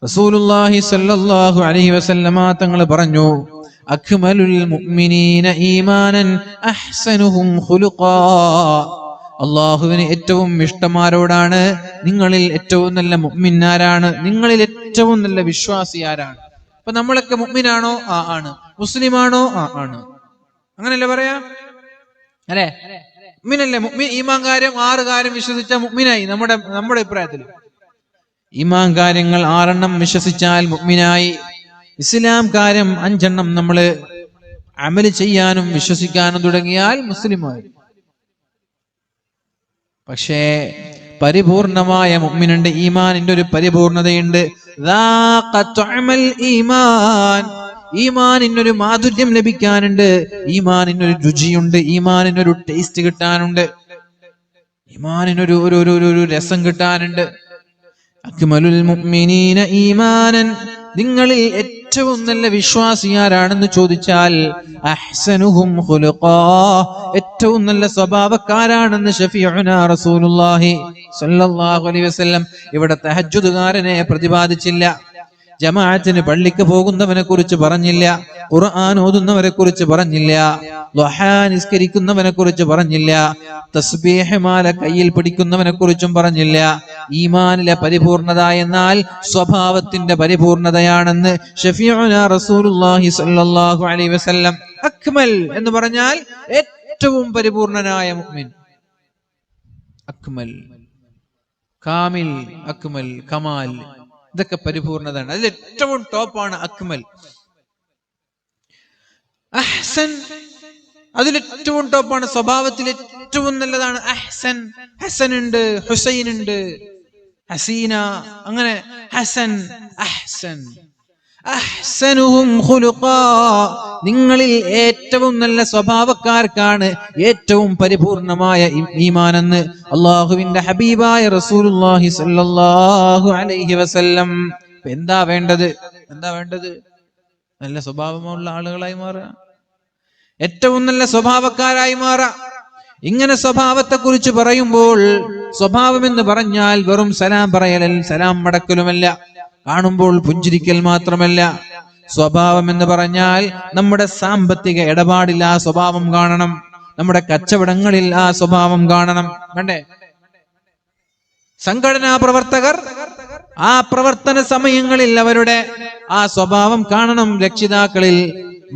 റസൂലുള്ളാഹി സ്വല്ലല്ലാഹു അലൈഹി വസല്ലമ തങ്ങൾ പറഞ്ഞു, അക്മലുൽ മുഅ്മിനീന ഈമാനൻ അഹ്സനുഹും ഖുലുഖാ. അല്ലാഹുവിന് ഏറ്റവും ഇഷ്ടമാരോടാണ്? നിങ്ങളിൽ ഏറ്റവും നല്ല മുഅ്മിനാരാണ്, നിങ്ങളിൽ ഏറ്റവും നല്ല വിശ്വാസി ആരാണ്? അപ്പൊ നമ്മളൊക്കെ മുഅ്മിനാണോ? ആണ്. മുസ്ലിമാണോ? ആണ്. അങ്ങനല്ലേ പറയാ? അല്ലേ? മുഅ്മിനല്ലേ? മുഅ്മിൻ ഈമാൻ കാര്യം 6 കാര്യം വിശ്വസിച്ച മുഅ്മിനായി. നമ്മുടെ അഭിപ്രായത്തിൽ ഈമാൻ കാര്യങ്ങൾ 6 വിശ്വസിച്ചാൽ മുഅ്മിനായി. ഇസ്ലാം കാര്യം 5 നമ്മൾ അമൽ ചെയ്യാനും വിശ്വസിക്കാനും തുടങ്ങിയാൽ മുസ്ലിമായി. പക്ഷേ പരിപൂർണമായ മുഅ്മിനുണ്ട്. ഈമാനിന്റെ ഒരു പരിപൂർണതയുണ്ട്. ഈമാനിനൊരു മാധുര്യം ലഭിക്കാനുണ്ട്, ഈമാനിനൊരു രുചിയുണ്ട്, ഈമാനിനൊരു ടേസ്റ്റ് കിട്ടാനുണ്ട്, ഈമാനിനൊരു ഒരു രസം കിട്ടാനുണ്ട്. അക്മലുൽ മുഅ്മിനീന ഈമാനൻ, നിങ്ങളിൽ ഏറ്റവും നല്ല വിശ്വാസി ആരാണെന്ന് ചോദിച്ചാൽ അഹ്സനുഹും ഖുലുഖാ, ഏറ്റവും നല്ല സ്വഭാവക്കാരാണെന്ന് ശഫീഉനാ റസൂലുള്ളാഹി സ്വല്ലല്ലാഹു അലൈഹി വസല്ലം ഇവിടെ തഹജ്ജുദുകാരനെ പ്രതിപാദിച്ചില്ല. ജമാഅത്തിന് പള്ളിക്ക് പോകുന്നവനെ കുറിച്ച് പറഞ്ഞില്ല, ഖുർആൻ ഓതുന്നവരെ കുറിച്ച് പറഞ്ഞില്ല, ദുഹാ നിസ്കരിക്കുന്നവനെ കുറിച്ച് പറഞ്ഞില്ല, തസ്ബീഹ് മാല കയ്യിൽ പിടിക്കുന്നവനെ കുറിച്ചും പറഞ്ഞില്ല. ഈമാനിലെ പരിപൂർണത എന്നാൽ സ്വഭാവത്തിന്റെ പരിപൂർണതയാണെന്ന് ശഫീഉനാ റസൂലുള്ളാഹി സ്വല്ലല്ലാഹു അലൈഹി വസല്ലം. അക്മൽ എന്ന് പറഞ്ഞാൽ ഏറ്റവും പരിപൂർണനായ മുഅ്മിൻ. അക്മൽ, കാമിൽ, അക്മൽ, കമാൽ, ഇതൊക്കെ പരിപൂർണതയാണ്. അതിൽ ഏറ്റവും ടോപ്പാണ് അക്മൽ. അഹ്സൻ, അതിലേറ്റവും ടോപ്പാണ്. സ്വഭാവത്തിൽ ഏറ്റവും നല്ലതാണ് അഹ്സൻ. ഹസൻ ഉണ്ട്, ഹുസൈൻ ഉണ്ട്, ഹസീന, അങ്ങനെ ഹസൻ, അഹ്സൻ. അഹ്സനുഹും ഖുലുഖാ, നിങ്ങളിൽ ഏറ്റവും നല്ല സ്വഭാവക്കാർക്കാണ് ഏറ്റവും പരിപൂർണമായ ഈമാനെന്ന് അല്ലാഹുവിന്റെ ഹബീബായ റസൂലുള്ളാഹി സ്വല്ലല്ലാഹു അലൈഹി വസല്ലം. എന്താ വേണ്ടത്? നല്ല സ്വഭാവമുള്ള ആളുകളായി മാറുക, ഏറ്റവും നല്ല സ്വഭാവക്കാരായി മാറുക. ഇങ്ങനെ സ്വഭാവത്തെ കുറിച്ച് പറയുമ്പോൾ, സ്വഭാവം എന്ന് പറഞ്ഞാൽ വെറും സലാം പറയൽ, സലാം മടക്കലുമല്ല, കാണുമ്പോൾ പുഞ്ചിരിക്കൽ മാത്രമല്ല. സ്വഭാവം എന്ന് പറഞ്ഞാൽ നമ്മുടെ സാമ്പത്തിക ഇടപാടിൽ ആ സ്വഭാവം കാണണം, നമ്മുടെ കച്ചവടങ്ങളിൽ ആ സ്വഭാവം കാണണം. വേണ്ടേ? സംഘടനാ പ്രവർത്തകർ ആ പ്രവർത്തന സമയങ്ങളിൽ അവരുടെ ആ സ്വഭാവം കാണണം. രക്ഷിതാക്കളിൽ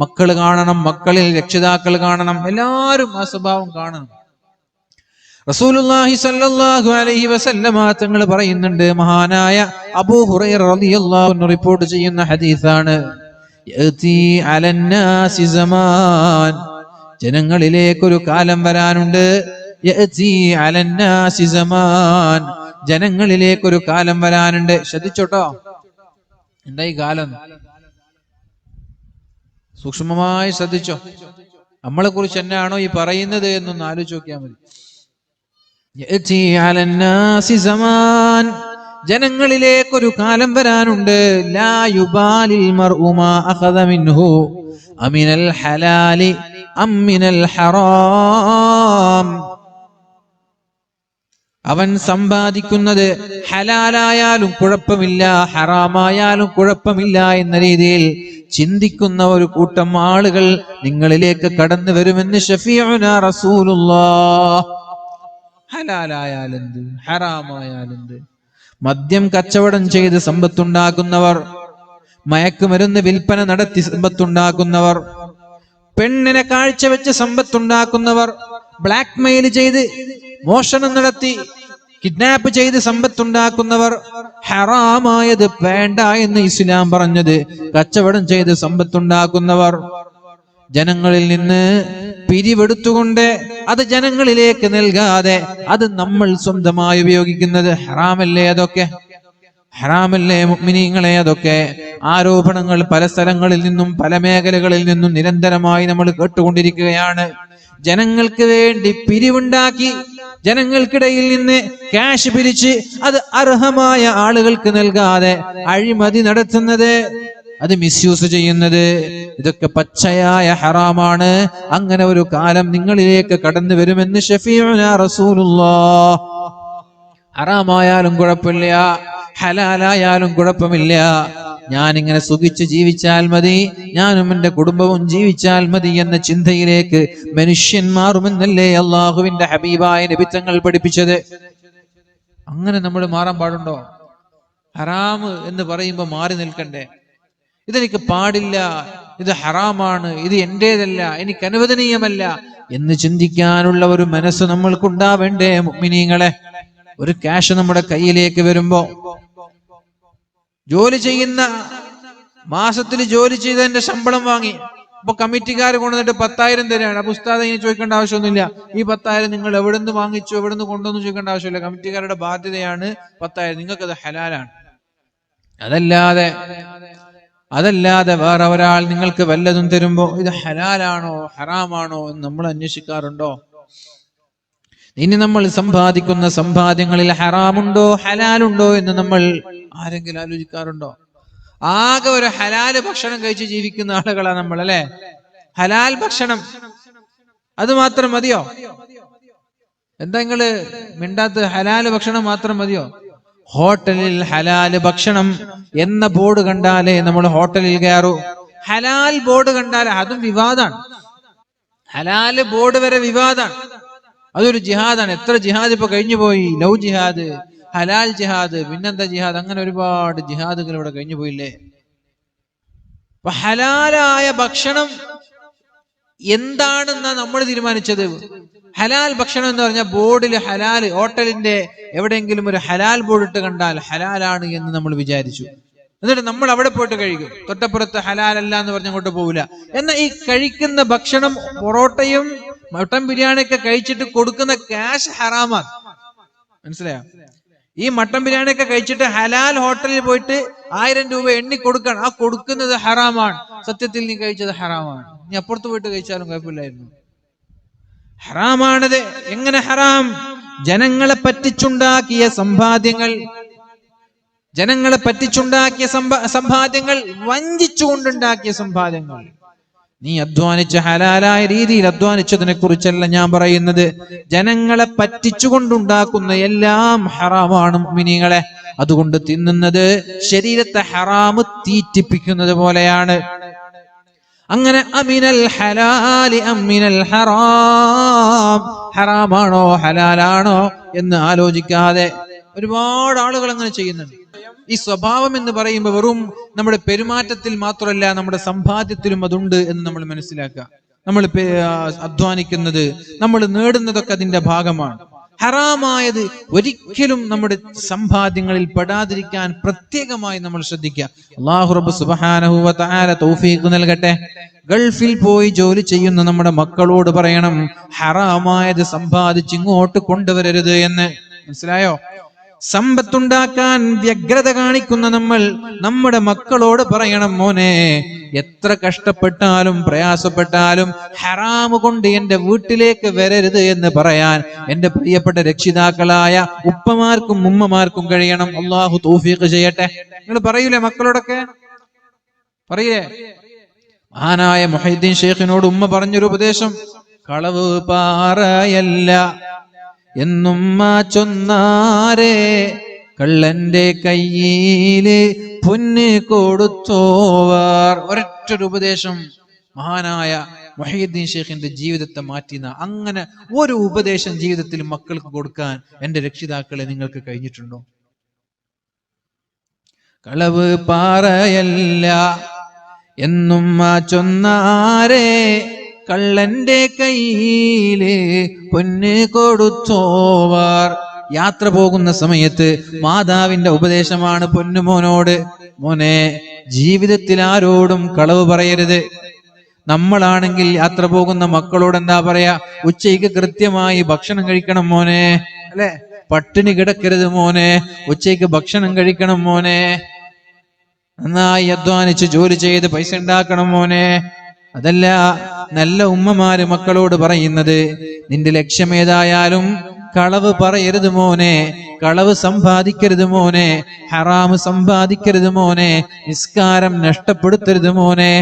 മക്കൾ കാണണം, മക്കളിൽ രക്ഷിതാക്കൾ കാണണം, എല്ലാവരും ആ സ്വഭാവം കാണണം. റസൂലുള്ളാഹി സ്വല്ലല്ലാഹു അലൈഹി വസല്ലമ തങ്ങൾ പറയുന്നുണ്ട്, മഹാനായ അബൂ ഹുറൈറ റളിയല്ലാഹു അൻഹു റിപ്പോർട്ട് ചെയ്യുന്ന ഹദീസാണ്, യഅതി അലന്നാസി സമാൻ, ജനങ്ങളിലേക്കൊരു കാലം വരാനുണ്ട്. യഅതി അലന്നാസി സമാൻ, ജനങ്ങളിലേക്കൊരു കാലം വരാനുണ്ട്. ശ്രദ്ധിച്ചോട്ടോ, എന്താ ഈ കാലം? സൂക്ഷ്മമായി ശ്രദ്ധിച്ചോ. നമ്മളെ കുറിച്ച് എന്നാണോ ഈ പറയുന്നത് എന്നൊന്ന് ആലോചിച്ച് നോക്കിയാൽ മതി. യഅതി അലന്നാസി സമാൻ, ജനങ്ങളിലേക്കൊരു കാലം വരാനുണ്ട്. ലാ യുബാലിൽ മർഉ മാ അഖദ മിൻഹു അമിനൽ ഹലാലി അമിനൽ ഹറാം, അവൻ സമ്പാദിക്കുന്നത് ഹലാലായാലും കുഴപ്പമില്ല, ഹറാമായാലും കുഴപ്പമില്ല എന്ന രീതിയിൽ ചിന്തിക്കുന്ന ഒരു കൂട്ടം ആളുകൾ നിങ്ങളിലേക്ക് കടന്നു വരുമെന്ന് ശഫീഉനാ റസൂലുള്ളാഹ്. ഹലാലായാലെന്ത്, ഹറാമായാലെന്ത്? മദ്യം കച്ചവടം ചെയ്ത് സമ്പത്തുണ്ടാക്കുന്നവർ, മയക്കുമരുന്ന് വിൽപ്പന നടത്തി സമ്പത്തുണ്ടാക്കുന്നവർ, പെണ്ണിനെ കാഴ്ചവെച്ച് സമ്പത്തുണ്ടാക്കുന്നവർ, ബ്ലാക്ക് മെയിൽ ചെയ്ത് മോഷണം നടത്തി കിഡ്നാപ്പ് ചെയ്ത് സമ്പത്തുണ്ടാക്കുന്നവർ, ഹറാമായത് വേണ്ട എന്ന് ഇസ്ലാം പറഞ്ഞത് കച്ചവടം ചെയ്ത് സമ്പത്തുണ്ടാക്കുന്നവർ, ജനങ്ങളിൽ നിന്ന് പിരിവെടുത്തുകൊണ്ട് അത് ജനങ്ങളിലേക്ക് നൽകാതെ അത് നമ്മൾ സ്വന്തമായി ഉപയോഗിക്കുന്നത് ഹറാമല്ലേ? അതൊക്കെ ഹറാമല്ലേ മുഅ്മിനീങ്ങളെ? അതൊക്കെ ആരോപണങ്ങൾ പല സ്ഥലങ്ങളിൽ നിന്നും പല മേഖലകളിൽ നിന്നും നിരന്തരമായി നമ്മൾ കേട്ടുകൊണ്ടിരിക്കുകയാണ്. ജനങ്ങൾക്ക് വേണ്ടി പിരിവുണ്ടാക്കി ജനങ്ങൾക്കിടയിൽ നിന്ന് ക്യാഷ് പിരിച്ച് അത് അർഹമായ ആളുകൾക്ക് നൽകാതെ അഴിമതി നടത്തുന്നത്, അത് മിസ്യൂസ് ചെയ്യുന്നത്, ഇതൊക്കെ പച്ചയായ ഹറാമാണ്. അങ്ങനെ ഒരു കാലം നിങ്ങളിലേക്ക് കടന്നു വരുമെന്ന് ശഫീഉനാ റസൂലുള്ളാഹ്. ഹറാമായാലും കുഴപ്പമില്ല, ഹലാലായാലും കുഴപ്പമില്ല, ഞാനിങ്ങനെ സുഖിച്ച് ജീവിച്ചാൽ മതി, ഞാനും എന്റെ കുടുംബവും ജീവിച്ചാൽ മതി എന്ന ചിന്തയിലേക്ക് മനുഷ്യൻ മാറുമെന്നല്ലേ അള്ളാഹുവിന്റെ ഹബീബായ നബി തങ്ങൾ പഠിപ്പിച്ചത്. അങ്ങനെ നമ്മൾ മാറാൻ പാടുണ്ടോ? ഹറാമ് എന്ന് പറയുമ്പോൾ മാറി നിൽക്കണ്ടേ? ഇതെനിക്ക് പാടില്ല, ഇത് ഹറാമാണ്, ഇത് എന്റേതല്ല, എനിക്ക് അനുവദനീയമല്ല എന്ന് ചിന്തിക്കാനുള്ള ഒരു മനസ്സ് നമ്മൾക്കുണ്ടാവേണ്ടേ മുഅ്മിനീങ്ങളെ? ഒരു ക്യാഷ് നമ്മുടെ കയ്യിലേക്ക് വരുമ്പോ, ജോലി ചെയ്യുന്ന മാസത്തിൽ ജോലി ചെയ്തതിന്റെ ശമ്പളം വാങ്ങി, അപ്പൊ കമ്മിറ്റിക്കാർ കൊണ്ടുവന്നിട്ട് 10,000 തരാണ്. അപ്പൊ ഉസ്താദ് ഇനി ചോദിക്കേണ്ട ആവശ്യമൊന്നുമില്ല, ഈ 10,000 നിങ്ങൾ എവിടുന്ന് വാങ്ങിച്ചു, എവിടുന്ന് കൊണ്ടുവന്നു ചോദിക്കേണ്ട ആവശ്യമില്ല. കമ്മിറ്റിക്കാരുടെ ബാധ്യതയാണ് 10,000, നിങ്ങൾക്കത് ഹലാലാണ്. അതല്ലാതെ വേറെ ഒരാൾ നിങ്ങൾക്ക് വല്ലതും തരുമ്പോ ഇത് ഹലാലാണോ ഹറാമാണോ എന്ന് നമ്മൾ അന്വേഷിക്കാറുണ്ടോ? ഇനി നമ്മൾ സമ്പാദിക്കുന്ന സമ്പാദ്യങ്ങളിൽ ഹറാമുണ്ടോ ഹലാലുണ്ടോ എന്ന് നമ്മൾ ആരെങ്കിലും ആലോചിക്കാറുണ്ടോ? ആകെ ഒരു ഹലാല് ഭക്ഷണം കഴിച്ച് ജീവിക്കുന്ന ആളുകളാണ് നമ്മൾ, അല്ലെ? ഹലാൽ ഭക്ഷണം, അത് മാത്രം മതിയോ? എന്താ നിങ്ങള് മിണ്ടാത്ത? ഹലാല് ഭക്ഷണം മാത്രം മതിയോ? ഹോട്ടലിൽ ഹലാല് ഭക്ഷണം എന്ന ബോർഡ് കണ്ടാലേ നമ്മൾ ഹോട്ടലിൽ കയറൂ. ഹലാൽ ബോർഡ് കണ്ടാൽ അതും വിവാദാണ്. ഹലാല് ബോർഡ് വരെ വിവാദാണ്. അതൊരു ജിഹാദാണ്. എത്ര ജിഹാദ് ഇപ്പൊ കഴിഞ്ഞു പോയി. ലവ് ജിഹാദ്, ഹലാൽ ജിഹാദ്, പിന്നെന്താ ജിഹാദ്, അങ്ങനെ ഒരുപാട് ജിഹാദുകൾ ഇവിടെ കഴിഞ്ഞു പോയില്ലേ? അപ്പൊ ഹലാലായ ഭക്ഷണം എന്താണെന്നാ നമ്മൾ തീരുമാനിച്ചത്. ഹലാൽ ഭക്ഷണം എന്ന് പറഞ്ഞാൽ ബോർഡിൽ ഹലാല്, ഹോട്ടലിന്റെ എവിടെയെങ്കിലും ഒരു ഹലാൽ ബോർഡ് ഇട്ട് കണ്ടാൽ ഹലാലാണ് എന്ന് നമ്മൾ വിചാരിച്ചു. എന്നിട്ട് നമ്മൾ അവിടെ പോയിട്ട് കഴിക്കും. തൊട്ടപ്പുറത്ത് ഹലാലല്ല എന്ന് പറഞ്ഞ് അങ്ങോട്ട് പോവില്ല. എന്നാൽ ഈ കഴിക്കുന്ന ഭക്ഷണം, പൊറോട്ടയും മട്ടൻ ബിരിയാണിയൊക്കെ കഴിച്ചിട്ട് കൊടുക്കുന്ന ക്യാഷ് ഹറാമാണ്. മനസ്സിലായോ? ഈ മട്ടൻ ബിരിയാണിയൊക്കെ കഴിച്ചിട്ട് ഹലാൽ ഹോട്ടലിൽ പോയിട്ട് 1000 രൂപ എണ്ണി കൊടുക്കണം. ആ കൊടുക്കുന്നത് ഹറാമാണ്. സത്യത്തിൽ നീ കഴിച്ചത് ഹറാമാണ്. നീ അപ്പുറത്ത് പോയിട്ട് കഴിച്ചാലും കുഴപ്പമില്ലായിരുന്നു. ഹറാമാണത്. എങ്ങനെ ഹറാം? ജനങ്ങളെ പറ്റിച്ചുണ്ടാക്കിയ സമ്പാദ്യങ്ങൾ, ജനങ്ങളെ പറ്റിച്ചുണ്ടാക്കിയ സമ്പാദ്യങ്ങൾ, വഞ്ചിച്ചുകൊണ്ടുണ്ടാക്കിയ സമ്പാദ്യങ്ങൾ. നീ അധ്വാനിച്ച ഹലാലായ രീതിയിൽ അധ്വാനിച്ചതിനെ കുറിച്ചല്ല ഞാൻ പറയുന്നത്. ജനങ്ങളെ പറ്റിച്ചുകൊണ്ടുണ്ടാക്കുന്ന എല്ലാം ഹറാമാണ് മുഅ്മിനീങ്ങളെ. അതുകൊണ്ട് തിന്നുന്നത് ശരീരത്തെ ഹറാമ് തീറ്റിപ്പിക്കുന്നത് പോലെയാണ്. അങ്ങനെ അമിനൽ ഹലാലി അമിനൽ ഹറാം, ഹറാമാണോ ഹലാലാണോ എന്ന് ആലോചിക്കാതെ ഒരുപാട് ആളുകൾ അങ്ങനെ ചെയ്യുന്നുണ്ട്. ഈ സ്വഭാവം എന്ന് പറയുമ്പോൾ വെറും നമ്മുടെ പെരുമാറ്റത്തിൽ മാത്രമല്ല, നമ്മുടെ സമ്പാദ്യത്തിലും അതുണ്ട് എന്ന് നമ്മൾ മനസ്സിലാക്കുക. നമ്മൾ അധ്വാനിക്കുന്നത്, നമ്മൾ നേടുന്നതൊക്കെ അതിന്റെ ഭാഗമാണ്. ഹറാമായത് ഒരിക്കലും നമ്മുടെ സമ്പാദ്യങ്ങളിൽ പെടാതിരിക്കാൻ പ്രത്യേകമായി നമ്മൾ ശ്രദ്ധിക്കുക. അല്ലാഹു റബ്ബ് സുബ്ഹാനഹു വ തആല തൗഫീഖ് നൽകട്ടെ. ഗൾഫിൽ പോയി ജോലി ചെയ്യുന്ന നമ്മുടെ മക്കളോട് പറയണം, ഹറാമായത് സമ്പാദിച്ച് ഇങ്ങോട്ട് കൊണ്ടുവരരുത് എന്ന്. മനസ്സിലായോ? സമ്പത്തുണ്ടാക്കാൻ വ്യഗ്രത കാണിക്കുന്ന നമ്മൾ നമ്മുടെ മക്കളോട് പറയണം, മോനെ, എത്ര കഷ്ടപ്പെട്ടാലും പ്രയാസപ്പെട്ടാലും ഹറാമ് കൊണ്ട് എന്റെ വീട്ടിലേക്ക് വരരുത് എന്ന് പറയാൻ എന്റെ പ്രിയപ്പെട്ട രക്ഷിതാക്കളായ ഉപ്പമാർക്കും ഉമ്മമാർക്കും കഴിയണം. അള്ളാഹു തൗഫീഖ് ചെയ്യട്ടെ. നിങ്ങൾ പറയൂലേ മക്കളോടൊക്കെ? പറയേ? മഹാനായ മുഹൈദ്ദീൻ ഷേഖിനോട് ഉമ്മ പറഞ്ഞൊരു ഉപദേശം, കളവ് പാറയല്ല എന്നുമ്മ ചൊന്നാരേ, കള്ളന്റെ കയ്യില് പൊന്ന് കൊടുത്തോവർ. ഒരൊറ്റൊരു ഉപദേശം മഹാനായ മുഹൈദ്ദീൻ ഷേഖിന്റെ ജീവിതത്തെ മാറ്റിന. അങ്ങനെ ഒരു ഉപദേശം ജീവിതത്തിൽ മക്കൾക്ക് കൊടുക്കാൻ എന്റെ രക്ഷിതാക്കളെ നിങ്ങൾക്ക് കഴിഞ്ഞിട്ടുണ്ടോ? കളവ് പാറയല്ല എന്നുമ്മ ചൊന്നാരേ, കള്ളന്റെ കയ്യില് പൊന്ന് കൊടുത്തോവർ. യാത്ര പോകുന്ന സമയത്ത് മാതാവിന്റെ ഉപദേശമാണ് പൊന്നുമോനോട്, മോനെ, ജീവിതത്തിൽ ആരോടും കളവ് പറയരുത്. നമ്മളാണെങ്കിൽ യാത്ര പോകുന്ന മക്കളോട് എന്താ പറയാ? ഉച്ചയ്ക്ക് കൃത്യമായി ഭക്ഷണം കഴിക്കണം മോനെ, അല്ലെ? പട്ടിണി കിടക്കരുത് മോനെ, ഉച്ചയ്ക്ക് ഭക്ഷണം കഴിക്കണം മോനെ, നന്നായി അധ്വാനിച്ച് ജോലി ചെയ്ത് പൈസ ഉണ്ടാക്കണം മോനെ. അതല്ല നല്ല ഉമ്മമാര് മക്കളോട് പറയുന്നത്, നിന്റെ ലക്ഷ്യം ഏതായാലും കളവ് പറയരുത് മോനെ, കളവ് സമ്പാദിക്കരുത് മോനെ, ഹറാമ് സമ്പാദിക്കരുത് മോനെ, നിസ്കാരം നഷ്ടപ്പെടുത്തരുത് മോനെ,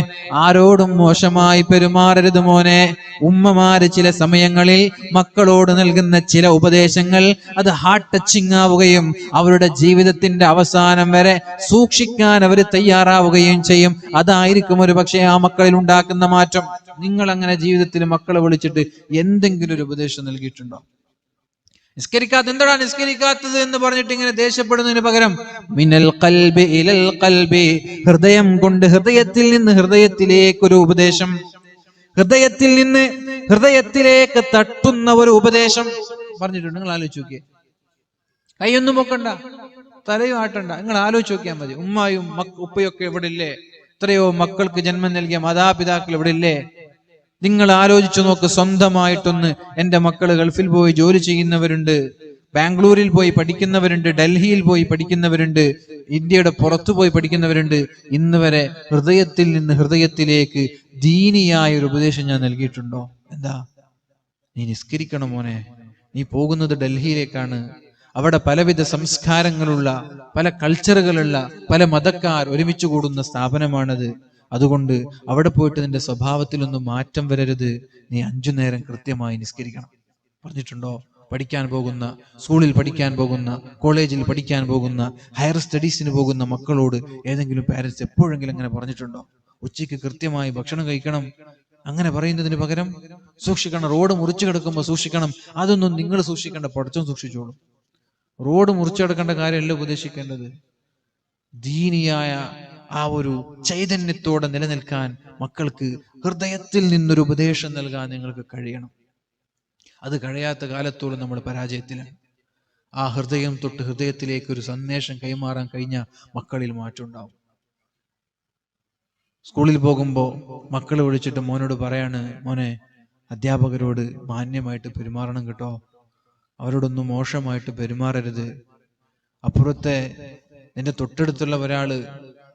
ആരോടും മോശമായി പെരുമാറരുത് മോനെ. ഉമ്മമാര് ചില സമയങ്ങളിൽ മക്കളോട് നൽകുന്ന ചില ഉപദേശങ്ങൾ അത് ഹാർട്ട് ടച്ചിങ് ആവുകയും അവരുടെ ജീവിതത്തിന്റെ അവസാനം വരെ സൂക്ഷിക്കാൻ അവർ തയ്യാറാവുകയും ചെയ്യും. അതായിരിക്കും ഒരു പക്ഷേ ആ മക്കളിൽ ഉണ്ടാക്കുന്ന മാറ്റം. നിങ്ങൾ അങ്ങനെ ജീവിതത്തിൽ മക്കളെ വിളിച്ചിട്ട് എന്തെങ്കിലും ഒരു ഉപദേശം നൽകിയിട്ടുണ്ടോ? നിസ്കരിക്കാത്ത എന്താണ് നിസ്കരിക്കാത്തത് എന്ന് പറഞ്ഞിട്ട് ഇങ്ങനെ ദേഷ്യപ്പെടുന്നതിന് പകരം മിനൽ ഖൽബി ഇലൽ ഖൽബി, ഹൃദയം കൊണ്ട് ഹൃദയത്തിൽ നിന്ന് ഹൃദയത്തിലേക്കൊരു ഉപദേശം, ഹൃദയത്തിൽ നിന്ന് ഹൃദയത്തിലേക്ക് തട്ടുന്ന ഒരു ഉപദേശം പറഞ്ഞിട്ടുണ്ട്. നിങ്ങൾ ആലോചിച്ച് നോക്കിയേ. കൈയൊന്നും പൊക്കണ്ട, തലയും ആട്ടണ്ട, നിങ്ങൾ ആലോചിച്ച് നോക്കിയാൽ മതി. ഉമ്മായും ഉപ്പയൊക്കെ ഇവിടെ ഇല്ലേ? എത്രയോ മക്കൾക്ക് ജന്മം നൽകിയ മാതാപിതാക്കൾ ഇവിടെ ഇല്ലേ? നിങ്ങൾ ആലോചിച്ചു നോക്ക്. സ്വന്തമായിട്ടൊന്ന് എന്റെ മക്കള് ഗൾഫിൽ പോയി ജോലി ചെയ്യുന്നവരുണ്ട്, ബാംഗ്ലൂരിൽ പോയി പഠിക്കുന്നവരുണ്ട്, ഡൽഹിയിൽ പോയി പഠിക്കുന്നവരുണ്ട്, ഇന്ത്യയുടെ പുറത്തു പോയി പഠിക്കുന്നവരുണ്ട്. ഇന്ന് വരെ ഹൃദയത്തിൽ നിന്ന് ഹൃദയത്തിലേക്ക് ദീനിയായ ഒരു ഉപദേശം ഞാൻ നൽകിയിട്ടുണ്ടോ? എന്താ? നീ നിസ്കരിക്കണം മോനെ, നീ പോകുന്നത് ഡൽഹിയിലേക്കാണ്. അവിടെ പലവിധ സംസ്കാരങ്ങളുള്ള, പല കൾച്ചറുകളുള്ള, പല മതക്കാർ ഒരുമിച്ച് കൂടുന്ന സ്ഥാപനമാണത്. അതുകൊണ്ട് അവിടെ പോയിട്ട് നിന്റെ സ്വഭാവത്തിലൊന്നും മാറ്റം വരരുത്. നീ 5 നേരം കൃത്യമായി നിസ്കരിക്കണം. പറഞ്ഞിട്ടുണ്ടോ? പഠിക്കാൻ പോകുന്ന, സ്കൂളിൽ പഠിക്കാൻ പോകുന്ന, കോളേജിൽ പഠിക്കാൻ പോകുന്ന, ഹയർ സ്റ്റഡീസിന് പോകുന്ന മക്കളോട് ഏതെങ്കിലും പാരന്റ്സ് എപ്പോഴെങ്കിലും അങ്ങനെ പറഞ്ഞിട്ടുണ്ടോ? ഉച്ചയ്ക്ക് കൃത്യമായി ഭക്ഷണം കഴിക്കണം. അങ്ങനെ പറയുന്നതിന് പകരം സൂക്ഷിക്കണം, റോഡ് മുറിച്ചു കിടക്കുമ്പോൾ സൂക്ഷിക്കണം. അതൊന്നും നിങ്ങൾ സൂക്ഷിക്കേണ്ട, പടച്ചോൻ സൂക്ഷിച്ചോളും. റോഡ് മുറിച്ചു കിടക്കേണ്ട കാര്യമല്ല ഉപദേശിക്കേണ്ടത്. ദീനിയായ ആ ഒരു ചൈതന്യത്തോടെ നിലനിൽക്കാൻ മക്കൾക്ക് ഹൃദയത്തിൽ നിന്നൊരു ഉപദേശം നൽകാൻ നിങ്ങൾക്ക് കഴിയണം. അത് കഴിയാത്ത കാലത്തോളം നമ്മൾ പരാജയത്തിലാണ്. ആ ഹൃദയം തൊട്ട് ഹൃദയത്തിലേക്ക് ഒരു സന്ദേശം കൈമാറാൻ കഴിഞ്ഞ മക്കളിൽ മാറ്റം ഉണ്ടാവും. സ്കൂളിൽ പോകുമ്പോൾ മക്കൾ വിളിച്ചിട്ട് മോനോട് പറയാണ്, മോനെ അധ്യാപകരോട് മാന്യമായിട്ട് പെരുമാറണം കേട്ടോ, അവരോടൊന്നും മോശമായിട്ട് പെരുമാറരുത്. അപ്പുറത്തെ നിന്റെ തൊട്ടടുത്തുള്ള ഒരാള്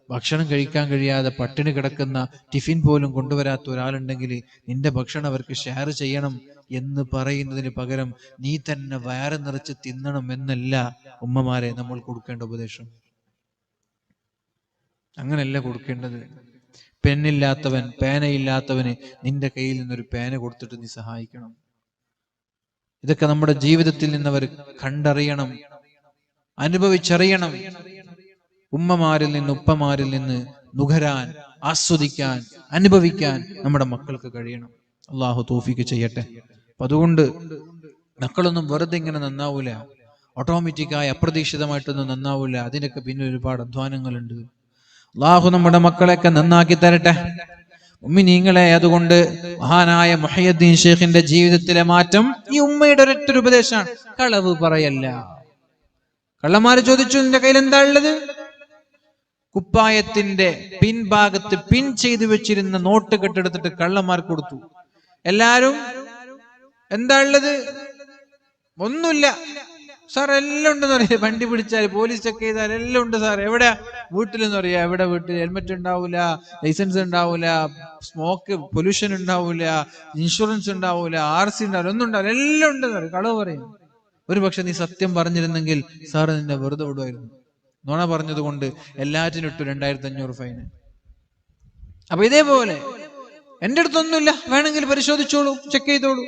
ഭക്ഷണം കഴിക്കാൻ കഴിയാതെ പട്ടിണി കിടക്കുന്ന, ടിഫിൻ പോലും കൊണ്ടുവരാത്ത ഒരാളുണ്ടെങ്കിൽ നിന്റെ ഭക്ഷണം അവർക്ക് ഷെയർ ചെയ്യണം എന്ന് പറയുന്നതിന് പകരം നീ തന്നെ വയറ് നിറച്ച് തിന്നണം എന്നല്ല ഉമ്മമാരെ നമ്മൾ കൊടുക്കേണ്ട ഉപദേശം. അങ്ങനെയല്ല കൊടുക്കേണ്ടത്. പെന്നില്ലാത്തവൻ, പേനയില്ലാത്തവന് നിന്റെ കയ്യിൽ നിന്നൊരു പേന കൊടുത്തിട്ട് നീ സഹായിക്കണം. ഇതൊക്കെ നമ്മുടെ ജീവിതത്തിൽ നിന്നവർ കണ്ടറിയണം, അനുഭവിച്ചറിയണം. ഉമ്മമാരിൽ നിന്ന്, ഉപ്പമാരിൽ നിന്ന് നുകരാൻ, ആസ്വദിക്കാൻ, അനുഭവിക്കാൻ നമ്മുടെ മക്കൾക്ക് കഴിയണം. അള്ളാഹു തൗഫീഖ് ചെയ്യട്ടെ. അപ്പൊ അതുകൊണ്ട് മക്കളൊന്നും വെറുതെ ഇങ്ങനെ നന്നാവൂല, ഓട്ടോമാറ്റിക്കായി അപ്രതീക്ഷിതമായിട്ടൊന്നും നന്നാവൂല. അതിനൊക്കെ പിന്നെ ഒരുപാട് അധ്വാനങ്ങളുണ്ട്. അള്ളാഹു നമ്മുടെ മക്കളെയൊക്കെ നന്നാക്കി തരട്ടെ. ഉമ്മിനീങ്ങളെ, അതുകൊണ്ട് മഹാനായ മുഹയ്യദ്ദീൻ ഷേഖിന്റെ ജീവിതത്തിലെ മാറ്റം ഈ ഉമ്മയുടെ ഒരൊറ്റ ഉപദേശമാണ്. കളവ് പറയല്ല. കള്ളന്മാര് ചോദിച്ചു, നിന്റെ കയ്യിൽ എന്താ ഉള്ളത്? കുപ്പായത്തിന്റെ പിൻഭാഗത്ത് പിൻ ചെയ്തു വെച്ചിരുന്ന നോട്ട് കെട്ടെടുത്തിട്ട് കള്ളന്മാർ കൊടുത്തു. എല്ലാരും എന്താ ഉള്ളത്? ഒന്നുമില്ല സാർ, എല്ലാം ഉണ്ടെന്ന് പറയാം. വണ്ടി പിടിച്ചാൽ, പോലീസ് ചെക്ക് ചെയ്താൽ എല്ലാം ഉണ്ട് സാർ. എവിടെ? വീട്ടിലെന്ന് പറയാ. എവിടെ വീട്ടിൽ? ഹെൽമെറ്റ് ഉണ്ടാവൂല, ലൈസൻസ് ഉണ്ടാവൂല, സ്മോക്ക് പൊല്യൂഷൻ ഉണ്ടാവൂല, ഇൻഷുറൻസ് ഉണ്ടാവൂല, RC ഉണ്ടാവില്ല, ഒന്നും ഉണ്ടാവില്ല, എല്ലാം ഉണ്ടെന്ന് പറയും. കളവ് പറയും. ഒരു പക്ഷെ നീ സത്യം പറഞ്ഞിരുന്നെങ്കിൽ സാറ് നിന്നെ വെറുതെ വിടുമായിരുന്നു. നുണ പറഞ്ഞത് കൊണ്ട് എല്ലാറ്റിനും ഇട്ടു 2500 ഫൈന്. അപ്പൊ ഇതേപോലെ എന്റെ അടുത്തൊന്നുമില്ല, വേണമെങ്കിൽ പരിശോധിച്ചോളൂ, ചെക്ക് ചെയ്തോളൂ.